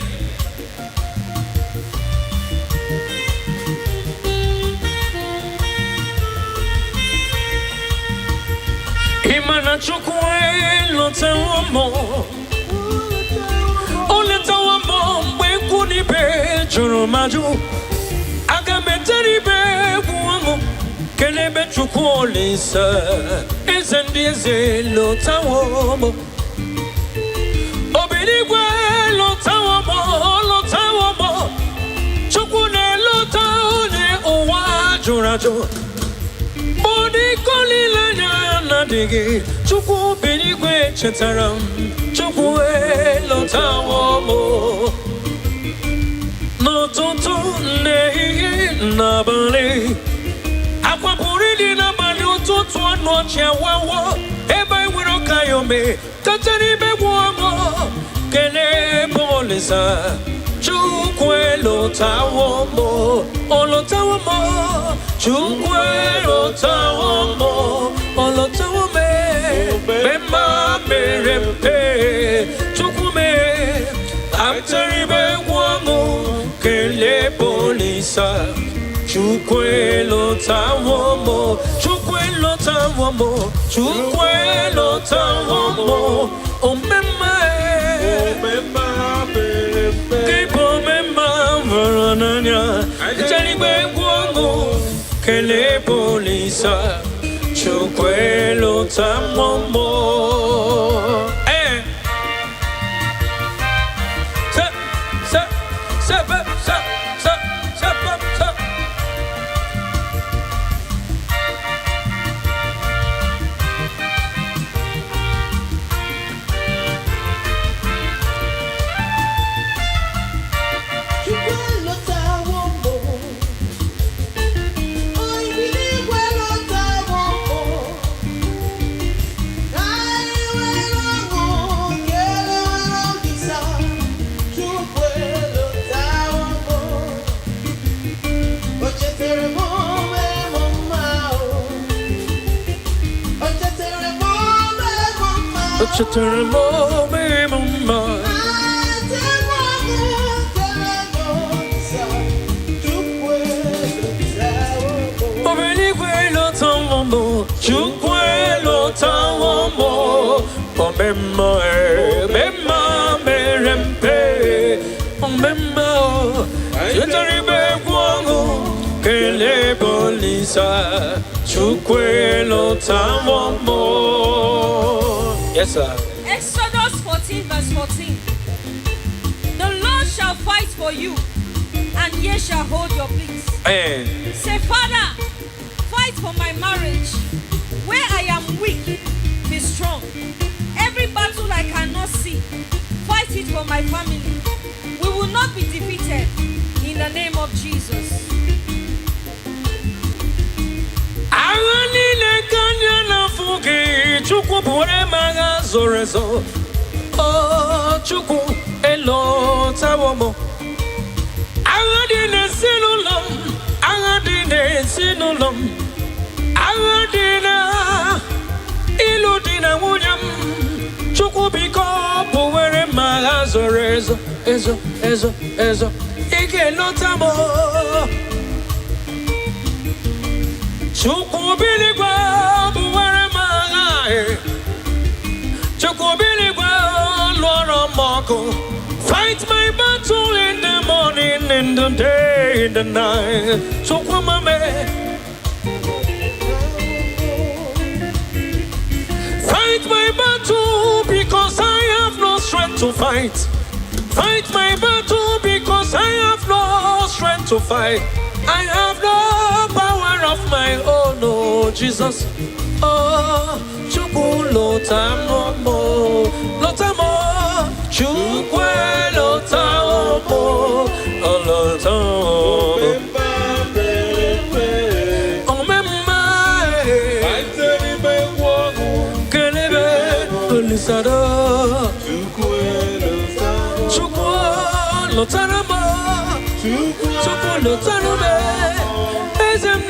Imana chukwe lotawamo, oletawamo mwekuni be joromaju, agameteri be buango, kelebe chukwolisa, ezendieze lotawamo, obirigwe lotawamo, chukune lotawone owa jorajo. Body kolilanya na digi, chukwu benigwe chetaram, chukwu lotawo mo. N'ụtụtụ n'ehihie n'abalị, akwapụrụ dị n'abalị ụtụtụ ọnọchị awawo, ebe nwere ọka yome, katara ibe gwụọ kele polisa. Chukwe lotawo mo, olotawo mo, chukwe lotawo mo, olotawo me, bema merempe, chukwe amtaribe wangu, kele polisa. Chukwe lotawo mo, chukwe lotawo mo, chukwe lotawo mo, omema. Kele polisa, chukwe lotawo Yes, sir. Exodus 14 verse 14. The Lord shall fight for you, and ye shall hold your peace. Say, Father, fight for my marriage. Where I am weak, be strong. Every battle I cannot see, fight it for my family. We will not be defeated in the name of Jesus. Chukwu bore maga zorezo, oh Chukwu elotawo mo. Agadi ne sinulom, agadi na iludina wunyam. Chukwu biko bore maga zorezo, ezo, ike lotamo. Chukwu biligwa bore maga. Fight my battle in the morning, in the day, in the night. So come on, man. battle because I have no strength to fight. Fight my battle because I have no strength to fight. I have no power of my own, oh Jesus. Oh, Chukwu lotamo, lotamo, Chukwu lotamo, lotamo. Chukwu lotarama, Chukwu lotarama, ezem.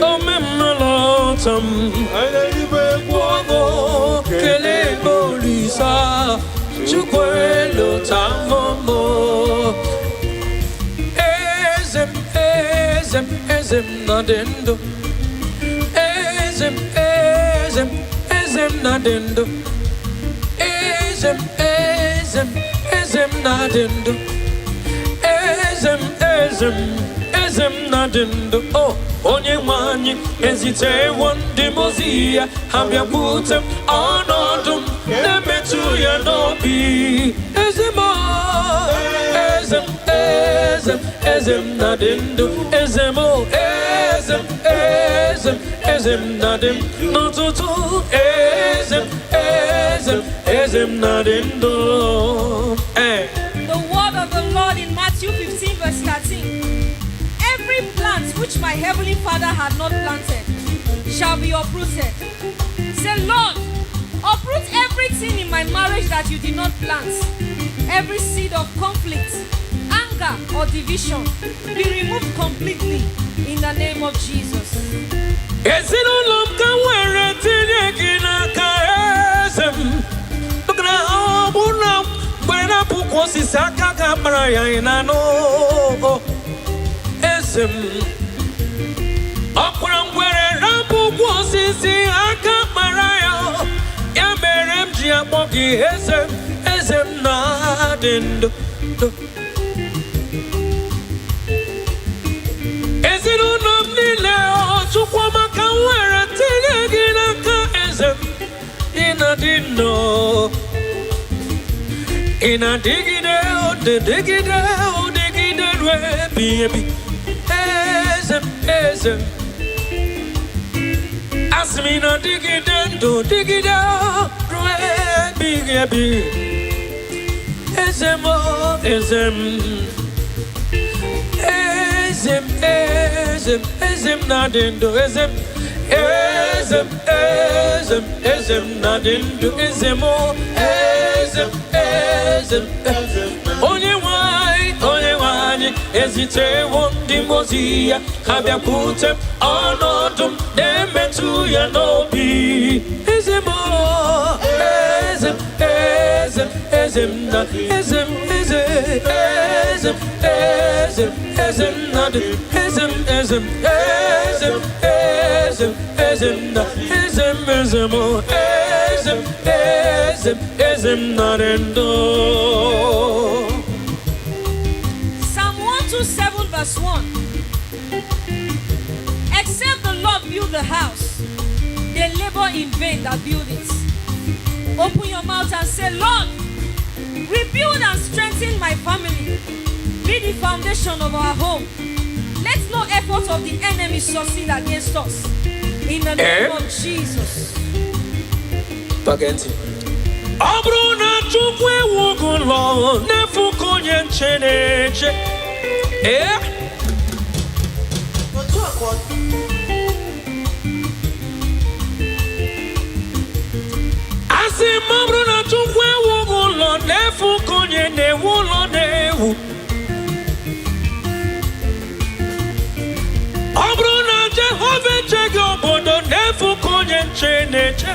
Oh mema lotam, wogo kele bolisa, Chukwu lotamo, ezem nadendo. Ezem nadendo. Ezem nadendo. Ezem nadendo. Oh, onye wanyi ezite wonde mozia habia butem onodum nemetu ya nobi. Ezem nadendo. Ezem nadim notutu. Ezem nadendo. The word of the Lord in Matthew 15 verse 13. Every plant which my heavenly Father had not planted shall be uprooted. Say, Lord, uproot everything in my marriage that you did not plant. Every seed of conflict, anger, or division be removed completely in the name of Jesus. Ina digide baby. Ezem. Asmina digide baby. Ezem nadendo. Ezem nadendo. Onye wanyi ezite wondi mozia habia putem onodum nemetu ya nobi. Ezem nadendo. Psalm 127 verse 1. Except the Lord build the house, they labor in vain that build it. Open your mouth and say, Lord, rebuild and strengthen my family. Be the foundation of our home. Let no effort of the enemy succeed against us. In the name of Jesus. Pagenti. Abruna chukwe wugulo nefu konye cheneche. Asi mabruna chukwe wugulo nefu konye ne wulo newu. Abruna Jehova chege obodo nefu konye cheneche.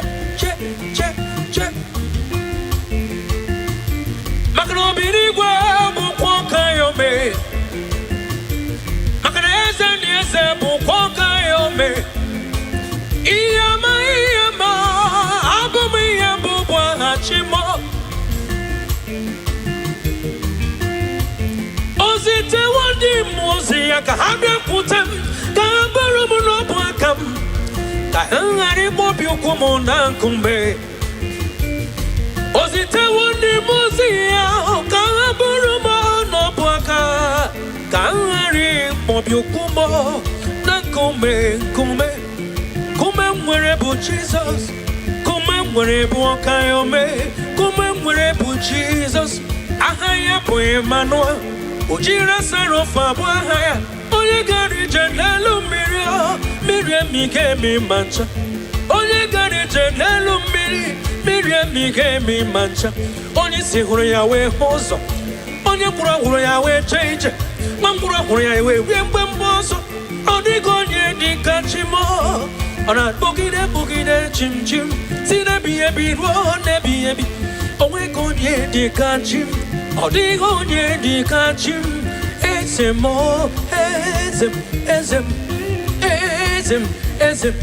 Makano birigwe bukwa kayome. Makano eze bukwa kayome. Iyama abumi yambubwa hachimo. Ozite wandi mozi yaka habya putem. Kabarumu no bwakam. Kahangari mobi ukumona kumbe. Ozite woni muzia kaburu no bwaka. Kahangari mobi ukumo na kumbe kumbe. Kumbe mwere bu Jesus. Kumbe mwere bu okayome. Kumbe mwere bu Jesus. Ahaya bu Emmanuel. Ujira sarofa bu ahaya. Onye gari jenelu mirio. Miriam Migemi Mancha. Onye gari jenelu miri. Miriam Migemi Mancha. Onye si huru ya we hozo. Onye kura huru ya we change. Mangura huru ya we wembe mbozo. Odigonye dikachimo. Ona bugide chim chim. Sina biyebi ro nebiyebi. Onwe gonye dikachim. Odigonye dikachim. Ezemo, ezem, ezem, ezem, ezem,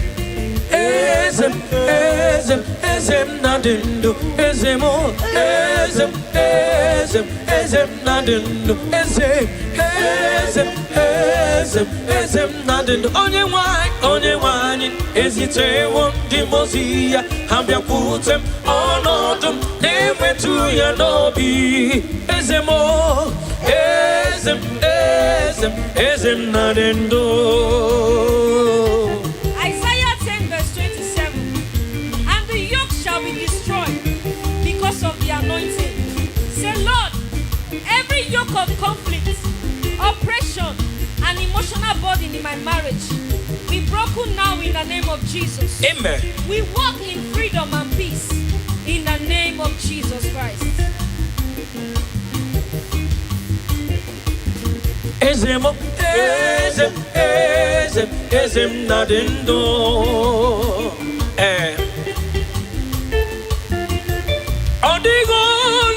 ezem, ezem, ezem nadindo, ezemo, ezem, ezem, ezem nadindo, ezem, ezem, ezem, ezem nadindo. Onye wani, ezite wondi mozia, hambia kutem, onodum, nemetu ya nobi, ezemo, ezem nadendo. Isaiah 10 verse 27. And the yoke shall be destroyed because of the anointing. Say, Lord, every yoke of conflict, oppression, and emotional burden in my marriage be broken now in the name of Jesus. Amen. We walk in freedom and peace in the name of Jesus Christ. Ezemo, ezem nadindo. Odigo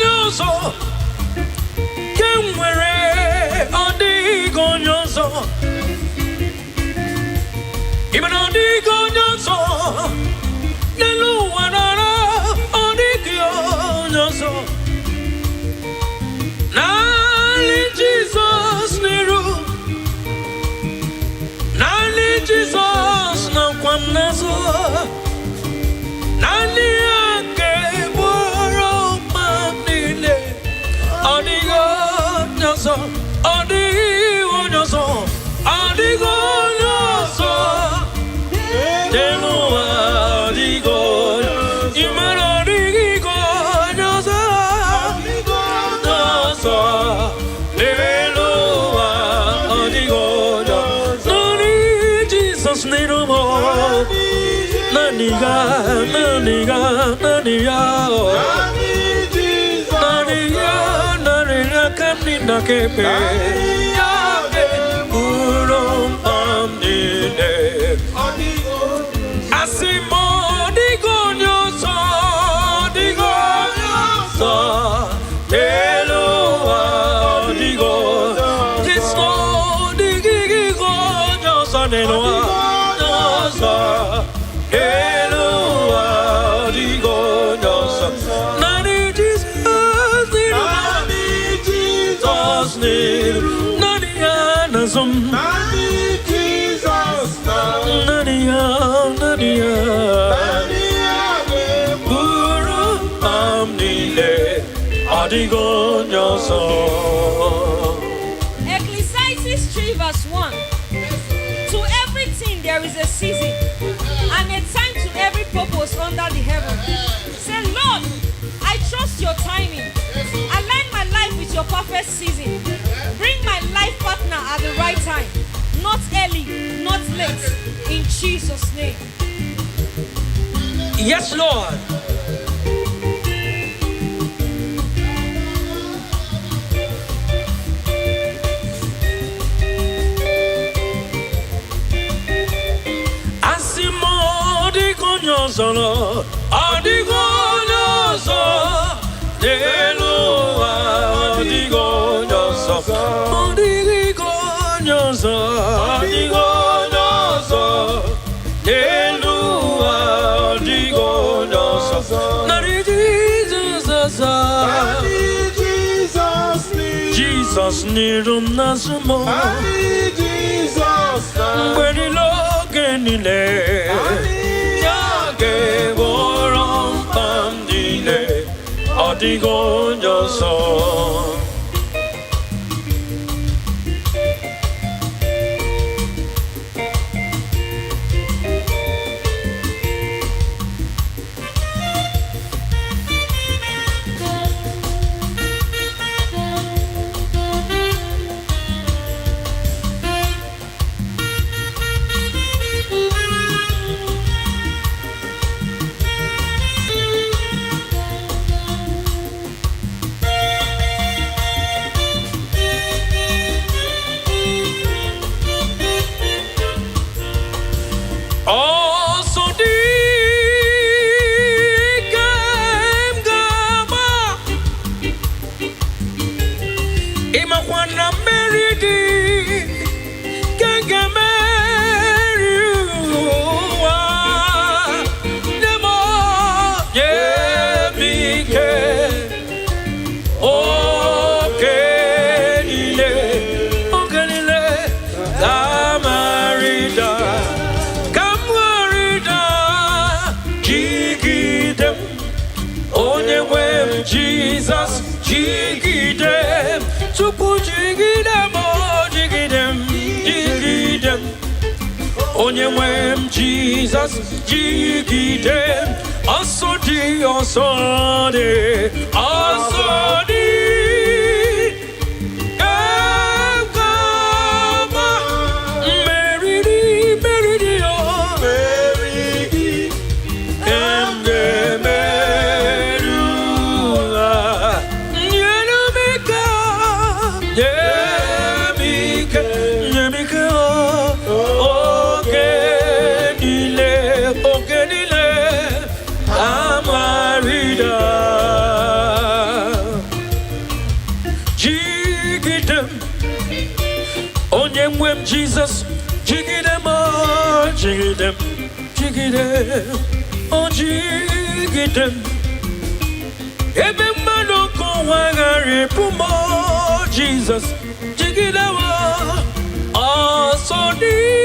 nyoso, kemwere. Odigo nyoso, even odigo nyoso. Nelu wanara, odigo nyoso. Nali Jesus niru, nali Jesus na kwanazo, nali ake boro manile, odigo nyoso, odigo nyoso, odigo nyoso, telu odigo, imano odigo nyoso, nyoso. Naniga, kamnina kepe, yabe, urom amnine. Asimo, digo nyoso, eloa, digo, disno, digigo nyoso, neloa, nyoso. Ecclesiastes 3 verse 1. To everything there is a season and a time to every purpose under the heaven. Say, Lord, I trust your timing. Align my life with your perfect season. Bring my life partner at the right time. Not early, not late. In Jesus' name. Yes, Lord. Asimo digo nyoso, adigo nyoso, deloa, adigo nyoso, adigo nyoso, adigo nyoso, deloa, adigo nyoso. Nari Jesus nirum nasumo. Jesus, When he look in the digo yo soy. Also digam gama ima kwana meridi gangameriwa nemo yebike okenile damarida Jesus, jigidem, tupu jigidem, oh jigidem, jigidem. Onye nwem Jesus, jigidem, asodi, asodi, asodi. Kama, meridi, meridi, oh, meridi, kemgeme. Jesus, jigidem, oh, jigidem, jigidem, oh, jigidem. Ebe mano ko wangari pumo, Jesus, jigidem, oh, so di.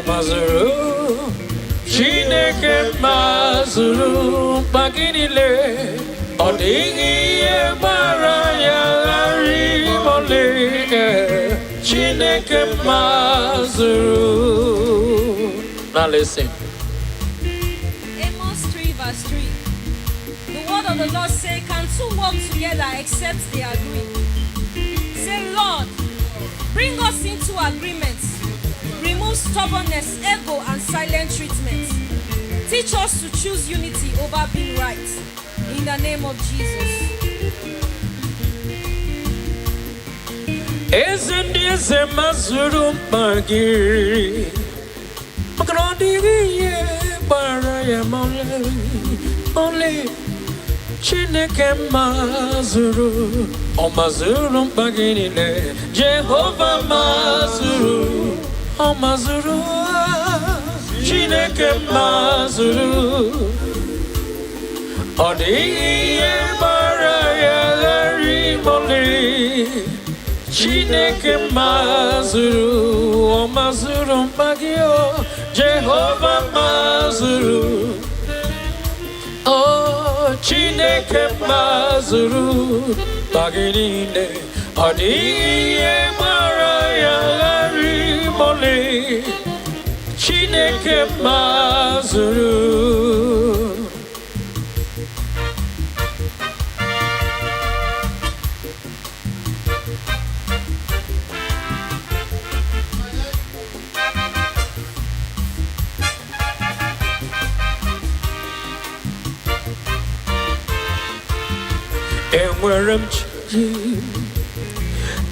mazuru Chineke mazuru Baginile Odigi Baraya Rimole Chineke mazuru. Now listen. Amos 3 verse 3. The word of the Lord say, can two walk together except they agree? Say, Lord, bring us into agreement. Remove stubbornness, ego, and silent treatment. Teach us to choose unity over being right. In the name of Jesus. Eze mazuru magiri Magrodi baraya only Chineke mazuru O mazuru magiri Jehovah mazuru O mazuru Chineke mazuru Odi baraya rimoli Chineke mazuru O mazuru magio Jehovah mazuru Oh Chineke mazuru Bagirine Odi baraya rimoli Chineke mazuru.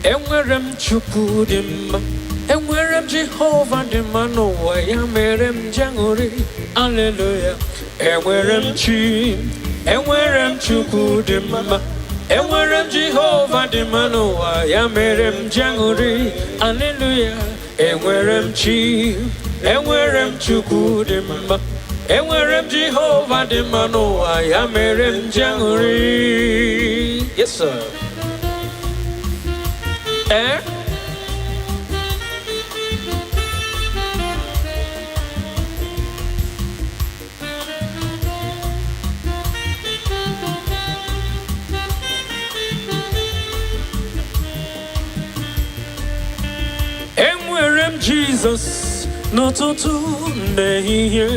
Enwerem Chukwu dị mma enwerem Jehova dị mma n'ụwa ya mere m jangori hallelujah enwerem Chukwu dị mma enwerem Jehova dị mma n'ụwa ya mere m jangori hallelujah enwerem Chukwu dị mma enwerem Jehova dị mma n'ụwa ya mere m jangori. Yes sir. Enwerem Jesus n'ụtụtụ n'ehihie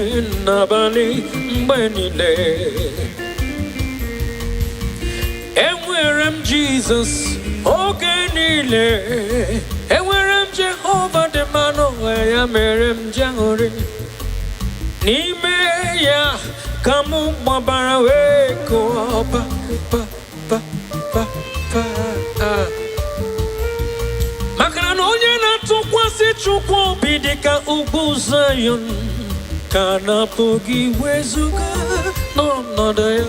n'abalị mgbe niile enwerem Jesus oge niile enwerem Jehova dị mma n'ụwa ya mere m jangori n'ime ya ka m gbabara wee kụọ pa maka na onye na-atụkwasị Chukwu obi dị ka ugwu Zion ka na-apụghị wezuga n'ọnọdụ ya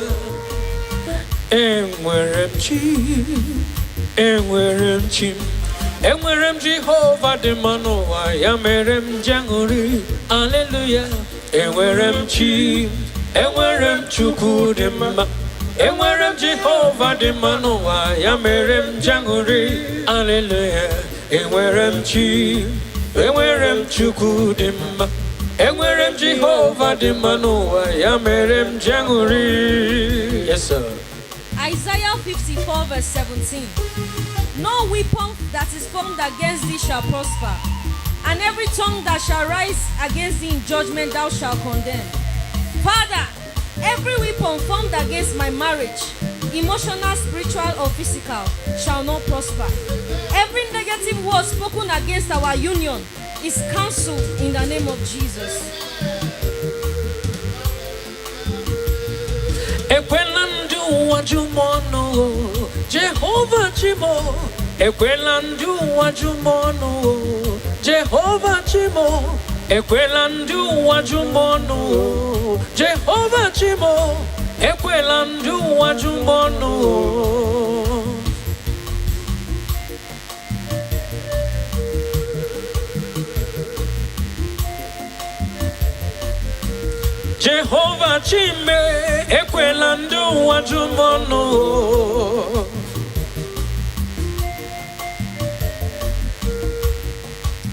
enwerem Jehova dị mma n'ụwa ya mere m jangori hallelujah enwerem Chukwu dị mma enwerem Jehova dị mma n'ụwa ya mere m jangori hallelujah enwerem Chukwu dị mma enwerem Jehova dị mma n'ụwa ya mere m jangori. Yes sir. Isaiah 54 verse 17. No weapon that is formed against thee shall prosper, and every tongue that shall rise against thee in judgment thou shalt condemn. Father, every weapon formed against my marriage, emotional, spiritual, or physical, shall not prosper. Every negative word spoken against our union is cancelled in the name of Jesus. Jehovah Chimo, Ekwelandu wajumono, Jehovah Chimo, Ekwelandu wajumono, Jehovah Chimo, Ekwelandu wajumono. Jehovah Chime, Ekwelandu wajumono.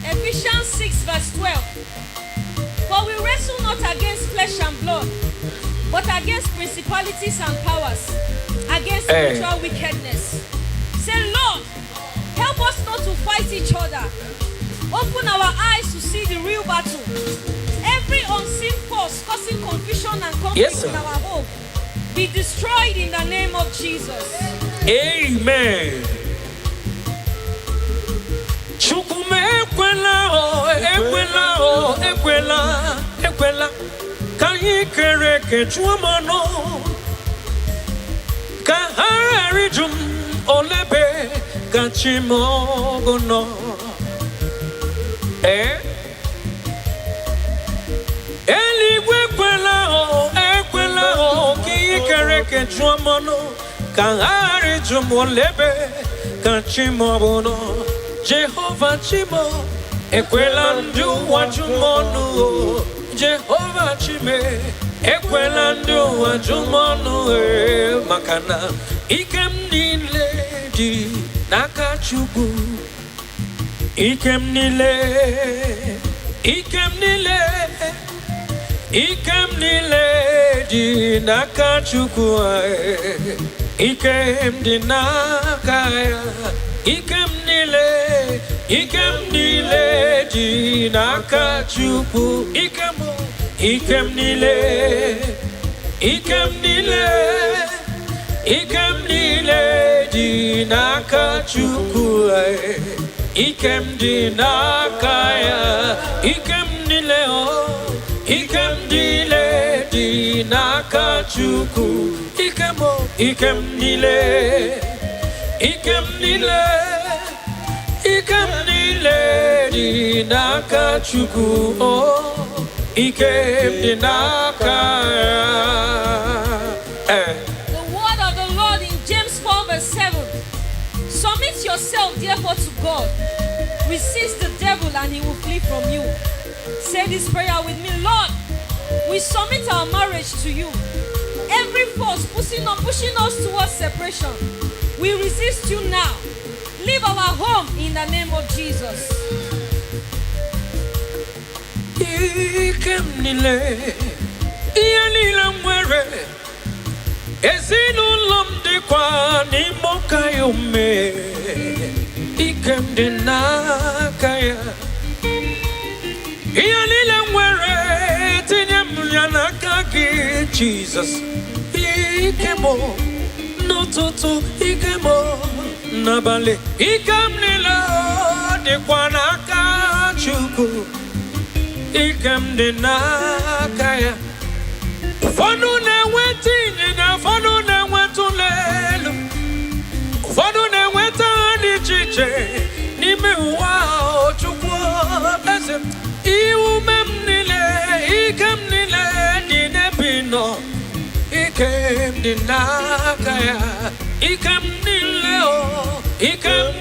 Ephesians 6 verse 12. against flesh and blood, but against principalities and powers, against spiritual wickedness. Say, Lord, help us not to fight each other. Open our eyes to see the real battle. Every unseen force causing confusion and conflict in our home be destroyed in the name of Jesus. Amen. Ekwela kanyi kereke chuamano kaharijum olebe kachimogono ekwela kanyi kereke chuamano kaharijum olebe kachimogono Jehovah Chimo ekwela ndu wajumonu Jehovah Chime ekwela ndu wajumonu makana ikem nile di nakachugu ikem nile di nakachugu ikem di nakaya ikem nile di nakachuku ikem nile di nakachuku ikem di nakaya ikem nile di nakachuku ikem nile di nakachuku ikem di nakaya. The word of the Lord in James 4 verse 7. Submit yourself therefore to God. Resist the devil and he will flee from you. Say this prayer with me. Lord, we submit our marriage to you. Every force pushing us towards separation, we resist you now. Leave our home in the name of Jesus. Ikem nile mwere ezinulom dikwa ni mokayome ikem di nakaya iyanile mwere tinyem yanakagi Jesus ikemo nototo ikemo nabale ikem nile dikwa nakachuku ikem di nakaya Fonu ne wetini na fonu ne wetulelo Fonu ne wetani chiche Nime wao chukwa bese Iumem nile ikem nile dine pino Ikem di nakaya Ikem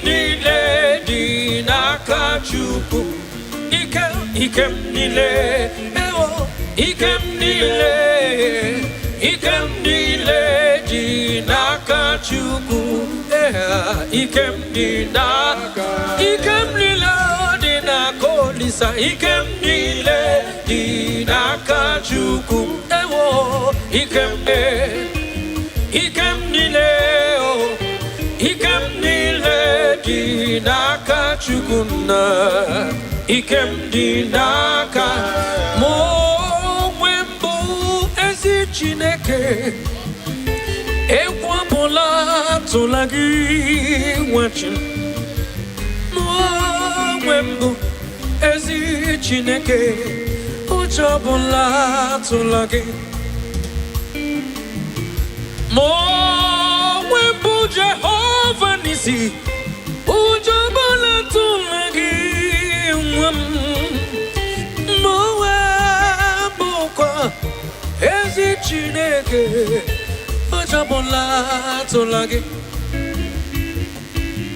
nile di nakachuku Ikem nile ikem nile di nakachuku ikem nile di nakolisa ikem nile di nakachuku ikem nile di nakachuku na ikem di naka Chineke ekwapụla tụlagị nwachin mwembu ezi Chineke ụjọbụla tụlagị mwembu Jehova nisi ụjọbụla tụlagị mwembu kwa ezi Chineke ọjọbụla tụlagị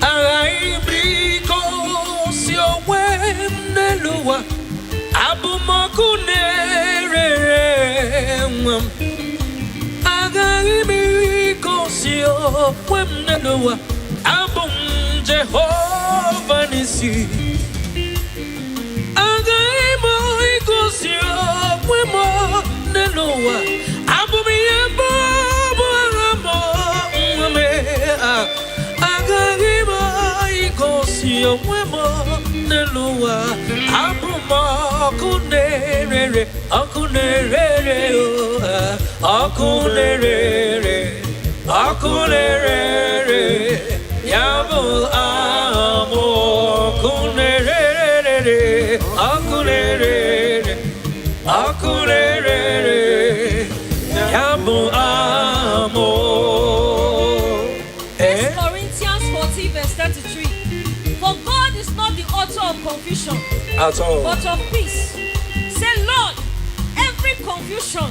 aghaghị biko si onwe m n'elu ụwa abụmọkụ na-erere nwa m aghaghị biko si onwe m n'elu ụwa abụ m Jehova n'isi aghaghị m igosi onwe m Nelua, Abumiyambo, me, Agariba, Igosio, Wemo, Nelua, Abuma, Kunere, Akunere, Akunere, Yabu amo, Kunere, Akunere, Yabu amo. Corinthians 14 verse 33. For God is not the author of confusion, At all. but of peace. Say, Lord, every confusion,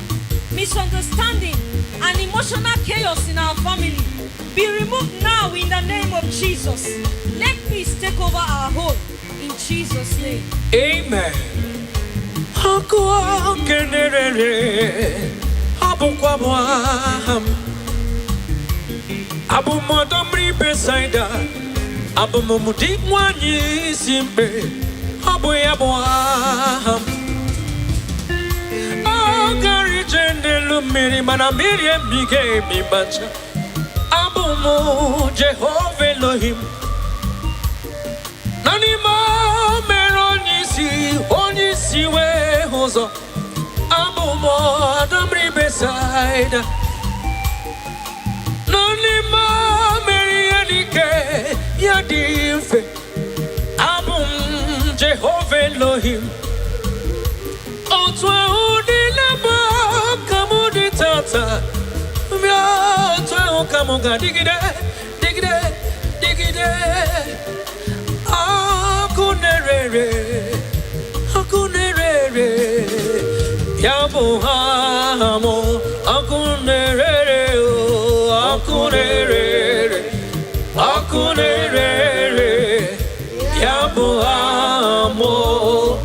misunderstanding, and emotional chaos in our family be removed now in the name of Jesus. Let peace take over our home in Jesus' name. Amen. Hakua kenere, abukwa mwaham, abu modomri besaida, abu mumudi mwanyi simpe, abu yabuaham. Agari jende lumiri manamiri mbige mibacha, abu mu Jehovah Elohim. Nani ma Onisi we hozo abu mo adamri beside Nani ma merianike yadimfe abum Jehovah Elohim Otwa udilaba kamudi tata Mya otwa kamuga digide Akunere, Yabu amo, Akunere, Yabu amo,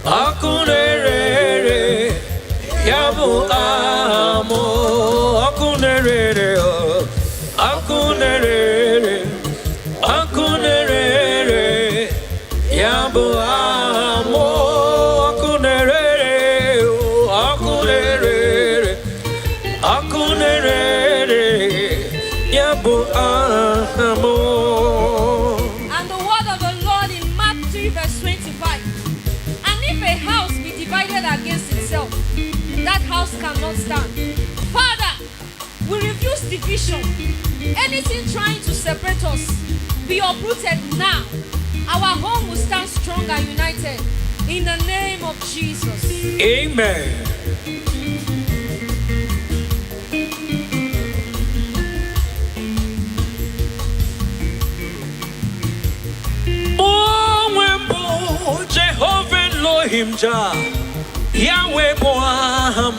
Akunere, Yabu amo, Yabu amo, Yabu amo. And the word of the Lord in Mark 3 verse 25. And if a house be divided against itself, that house cannot stand. Father, we refuse division. Anything trying to separate us, be uprooted now. Our home will stand strong and united. In the name of Jesus. Amen. Jehovah Elohim Jah, Yahweh Boaham.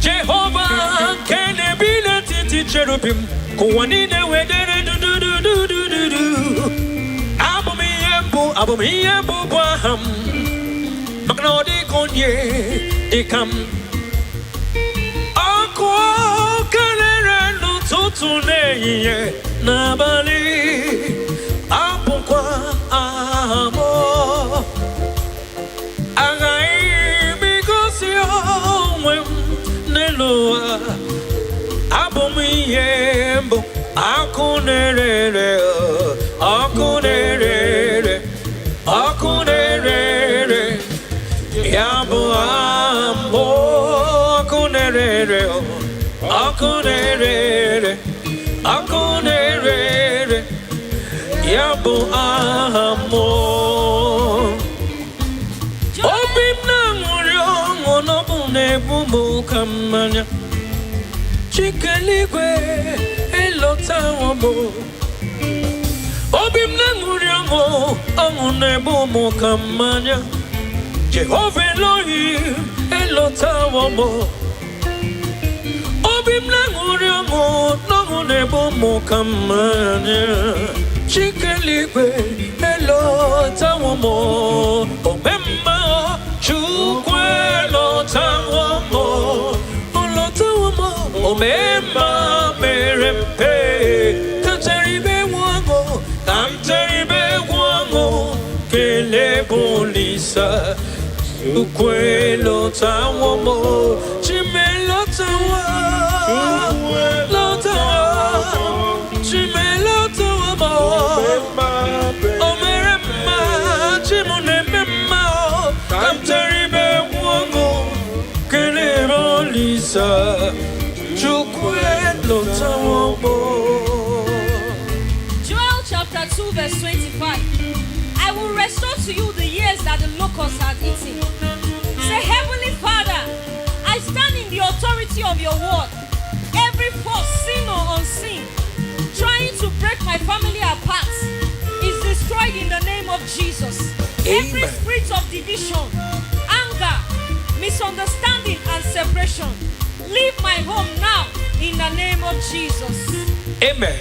Jehovah Kenebina Titi Cherubim, Kuanine Wedere do. Abumiyambu Boaham. Magnodi Konye, Ikam. Aqua Canera no Totune, Nabali. Apukwa amo. Agai Migosio. Abumiyembo, Akunere, Yabu amo, Akunere, Yabu amo. Bumu kamanya Chikeligwe elota wamo Obim nanguriamo Amune bumu kamanya Jehovah Elohim elota wamo Obim nanguriamo Namune bumu kamanya Chikeligwe elota wamo Obemma chukwe Omema merempe Kateribe wango kele bolisa ukwelo tawomo chimelo tawa chimelo tawomo omerema chimunemema kamteribe wongo kele bolisa ukwelo tawomo. Chapter 2 verse 25. I will restore to you the years that the locusts had eaten. Say, Heavenly Father, I stand in the authority of your word. Every force, sin or unseen, trying to break my family apart is destroyed in the name of Jesus. Amen. Every spirit of division, anger, misunderstanding and separation, leave my home now in the name of Jesus. Amen.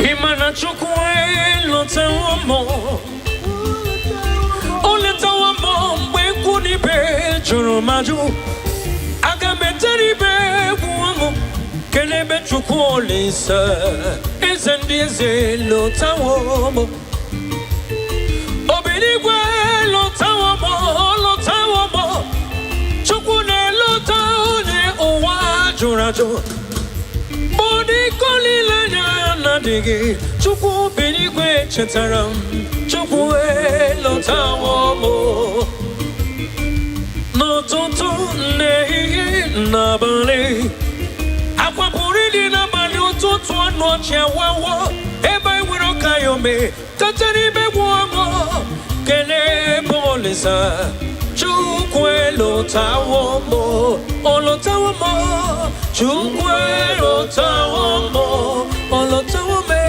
Imana chukwe lotawamo Oletawamo Mwekuni be Choromaju Agametari be Guango Kelebe chukwolisa Ezendieze lotawamo Obinigwe lotawamo Chukune lotawone Owa jorajo Bodi kolila na digi Chukwu binigwe chetaram Chukwu elotawomo N'ụtụtụ n'ehihie n'abalị Akwapụrịdị n'abalị ụtụtụ ọnọchi awawo Ebe iwere ọka yome Tatari ibe gwụọmọ Kele bolisa Chukwu elotawomo Olotawomo Chukwu elotawomo Olotawome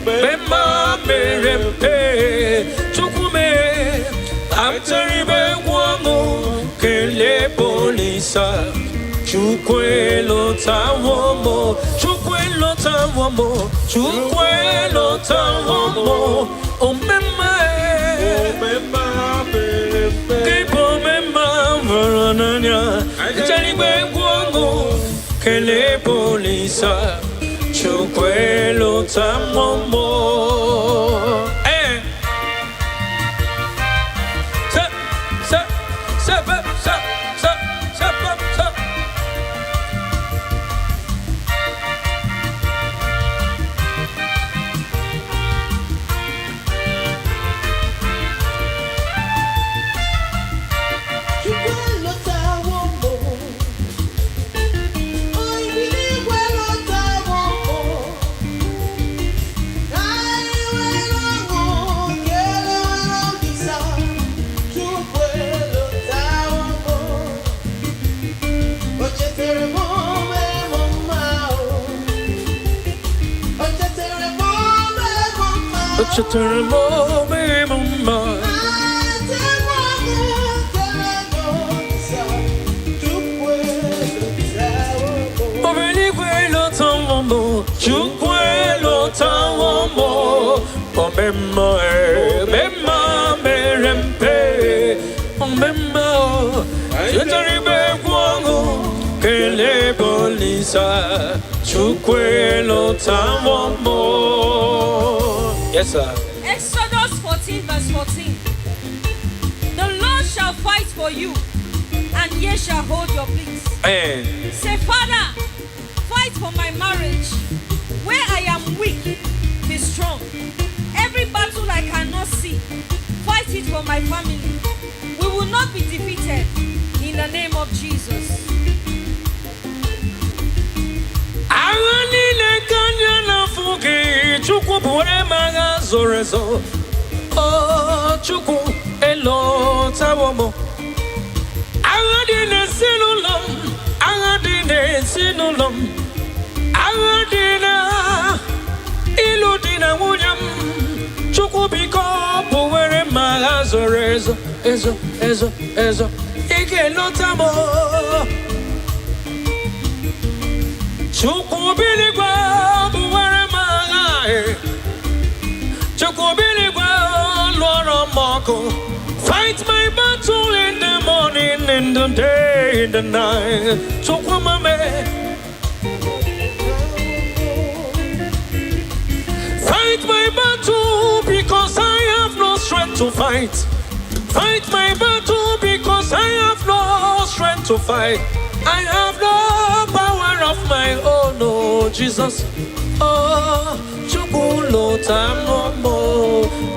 Bema merempe Chukwu me Aptaribe guamu Kele bolisa Chukwu elotawomo Chukwu elotawomo Chukwu elotawomo Omema Kipo mema Varananya Jaribe guamu Kele bolisa Chukwu elotawomo Cheteremo me mama Obenigwe lotawomo Chukwu elotawomo Omema Bema merempe Omema Cheteribe guango Kele bolisa Chukwu elotawomo. Yes, sir. Exodus 14 verse 14. The Lord shall fight for you, and ye shall hold your peace. Say, Father, fight for my marriage. Where I am weak, be strong. Every battle I cannot see, fight it for my family. We will not be defeated in the name of Jesus. Chukwu bure maga zorezo Oh Chukwu elotawomo Agadine sinulom Agadina iludina wunyam Chukwu biko bure maga zorezo Ezo Ike lotamo Chukwu biligwa bure Fight my battle in the morning in the day, in the night. So come on, man. Fight my battle because I have no strength to fight. Fight my battle because I have no strength to fight. I have no power of my own, oh Jesus. Oh, Chukwu lotamo,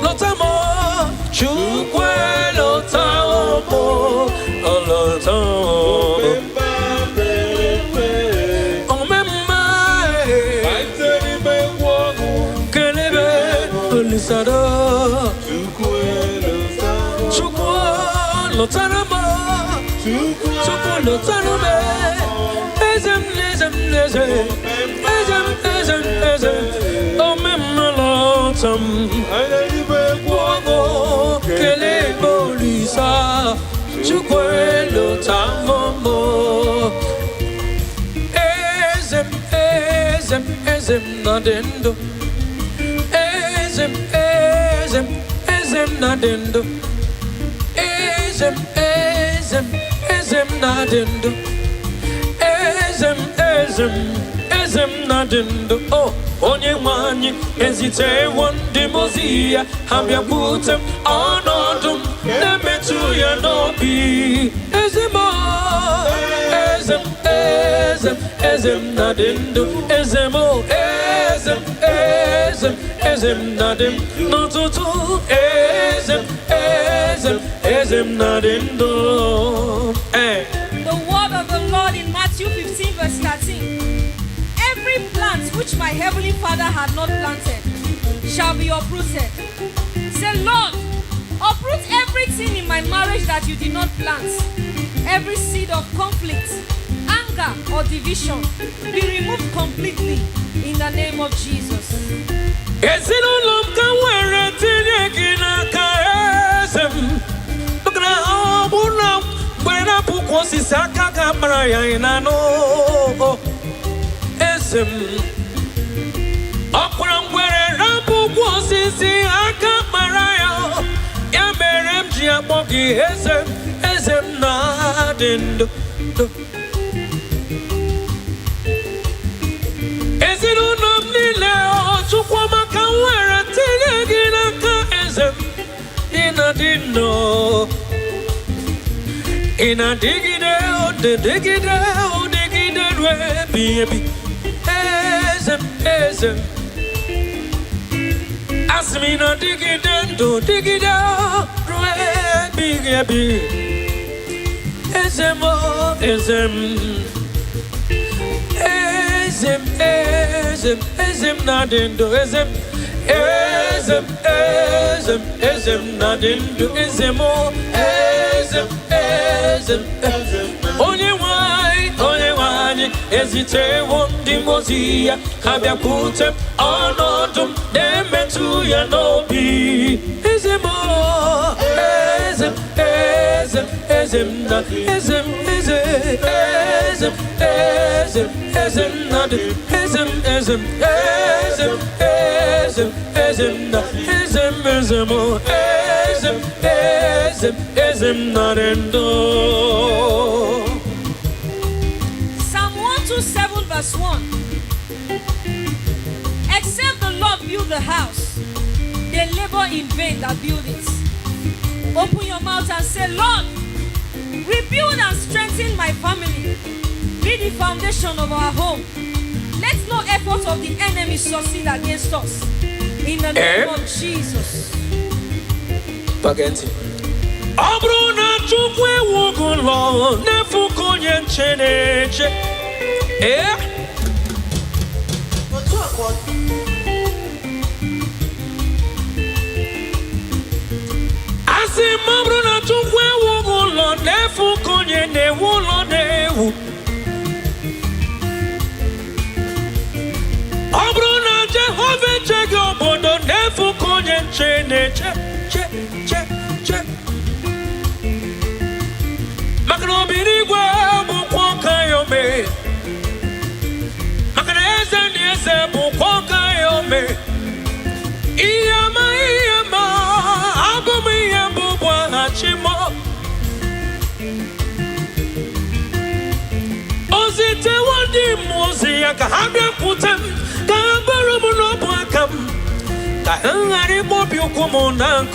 lotamo, Chukwu lotamo, lotamo. Chukwu lotarama, Chukwu lotarama, ezem, omemma lotam, wogo kele bolisa, Chukwu lotamamo, ezem nadendo, ezem nadendo, ezem nadendo, ezem nadendo. Oh, onye nwanyi ezite wondi mozia, habia putem onodum, nemetu ya nobi. Ezem nadendo, ezemo, ezem nadim, no tutu, ezem nadendo. The word of the Lord in Matthew 15 verse 13. Every plant which my heavenly Father had not planted shall be uprooted. Say, Lord, uproot everything in my marriage that you did not plant. Every seed of conflict, anger, or division be removed completely in the name of Jesus. In a digide, baby. Ezem. As me no digide, do digide, baby. Ezem nadendo, ezem nadendo, ezemo, onye nwanyị ezite wondi mozia, kabia putem onodum, nemetu ya nobi. Ezemo, Psalm 127 verse 1. Except the Lord build the house, they labor in vain that build it. Open your mouth and say, Lord, rebuild and strengthen my family. Be the foundation of our home. Let no effort of the enemy succeed against us. In the name of Jesus. Pagenti. Abruna chukwe wugulo nefuko yencheneche. Asi mabruna chukwe wugulo nefuko yene wulo newu. Abruna Jehovah chego bodo nefuko yencheneche. Makano birigwe bukwoka yome. Makano eze bukwoka yome. Iyama abumu iyambu bwa hachimo.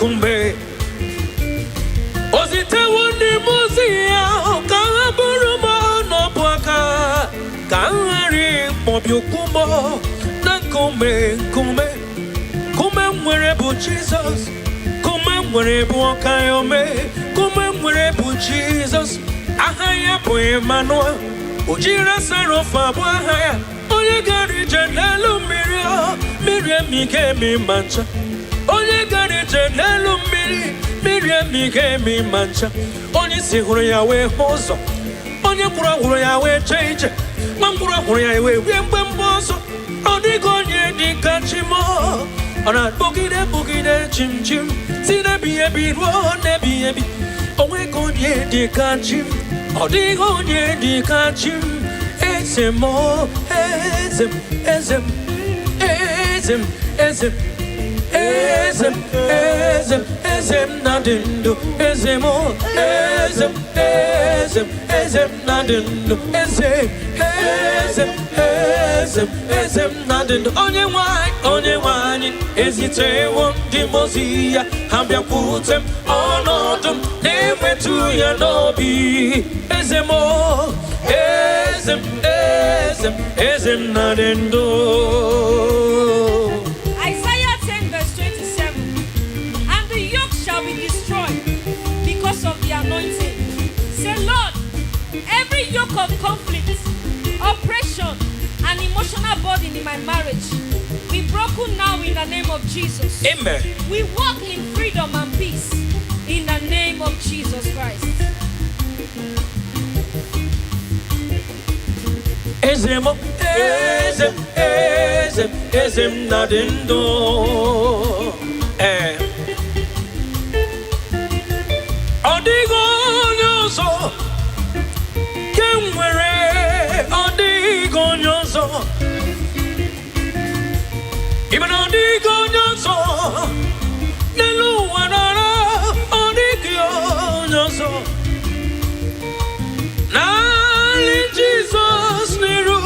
kumbe Ozite wundi muzia Kaburumo no puaka Kahari mobiukumo Na kumbe Kume mwerebu Jesus Kume mwerebu okayome Kume mwerebu Jesus Ahaya po Emmanuel Ujira sarofa buahaya Oye gari jenelu mirio Mirie mike mi mancha Oye gari jenelu Mirie mike mi mancha Onye si huru ya we hozo Onye kura huru ya we cheche Mangura huru ya we wiembe mbozo Odigo nye dika chimo Ona bugide chim chim Sine biye biro ne biye bi Onwe konye dika chim Odigo nye dika chim Ezemo Ezem nadindo Ezemo Ezem nadindo Ezem nadindo Onye wani Ezite wondi mozia Hambia kutem Onodum Nemetu ya nobi Ezemo Ezem nadindo Isaiah 10 verse 27. And the yoke shall be destroyed because of the anointing. Say, Lord, every yoke of conflict, oppression, and emotional burden in my marriage be broken now in the name of Jesus. Amen. We walk in freedom and peace in the name of Jesus Christ. Ezem nadindo Odigo nyoso Kemwere Odigo nyoso Even Odigo nyoso Nelu wanara Odigio nyoso Nali Jesus niru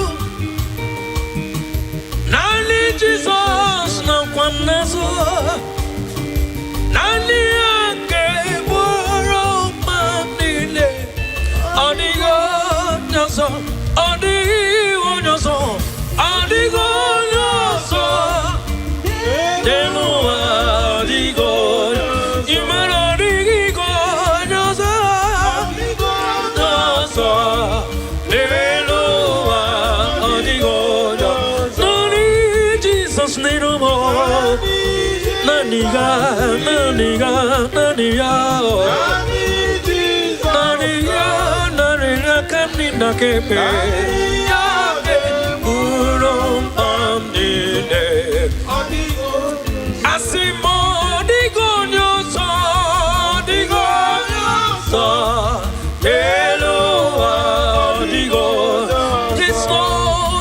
Nali Jesus na kwamnazo Nali ake boro mamile Odigo nyoso Odigo nyoso Odigo nyoso Denu odigo Imano odigo nyoso Odigo nyoso Denu odigo nyoso Nani Jesus niru mo Naniga Kanina kepe Urom amnine Asimo digonyoso Eloa digo Kristo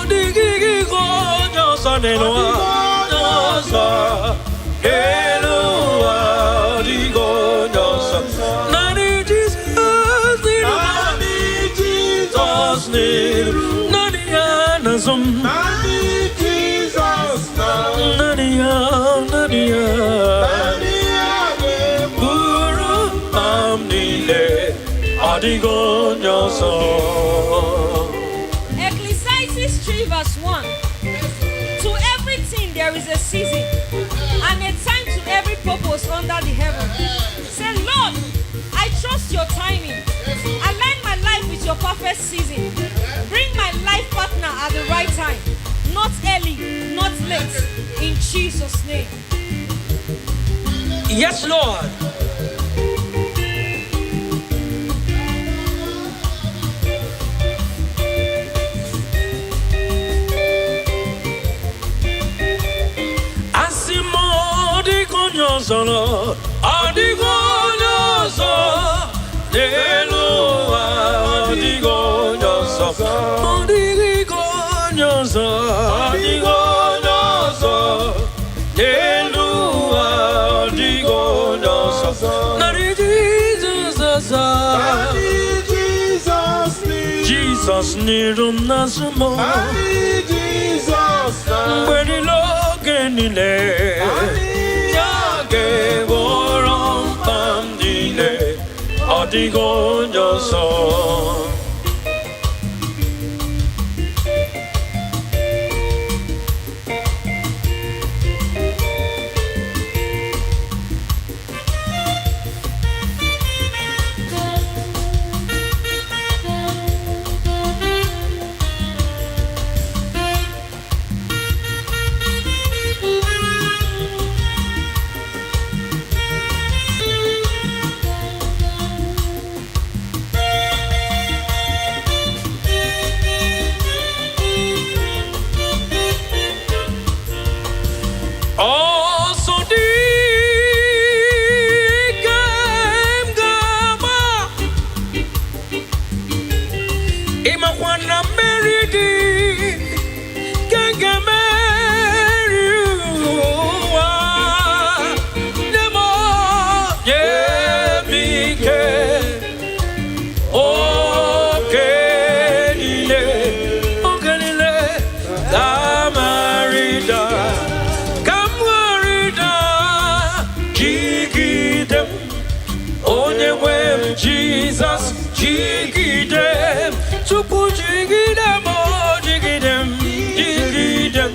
digonyoso Eloa Eloa digonyoso Nani Jesus Nani anazum Nani Jesus Nani Guru amnile Adigo nyoso Ecclesiastes 3 verse 1. To everything there is a season and a time to every purpose under the heaven. Say, Lord, I trust your timing. Align my life with your perfect season. Bring my life partner at the right time. Not early, not late. In Jesus' name. Yes, Lord. Asimo digonyoso Lord Adigonyoso Eloa digonyoso Adigonyoso Eloa digonyoso Nari Jesus nirum nasumo Mbedi loge nile Yage woro 이곤져서 Jesus, jigidem, tupu jigidem, oh jigidem, jigidem.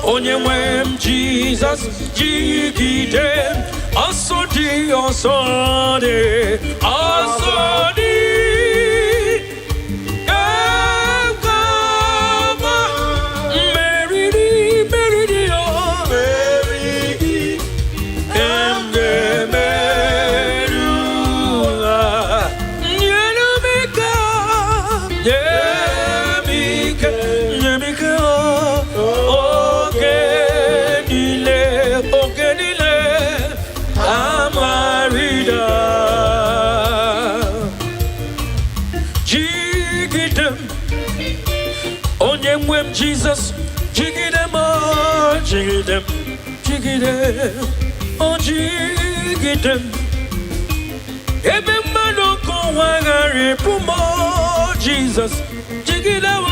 Onye nwem Jesus, jigidem, asodi, asodi, asodi. Jesus, jigidem, oh jigidem, jigidem, oh jigidem. Ebe mano ko wagare pumo, Jesus, jigidem.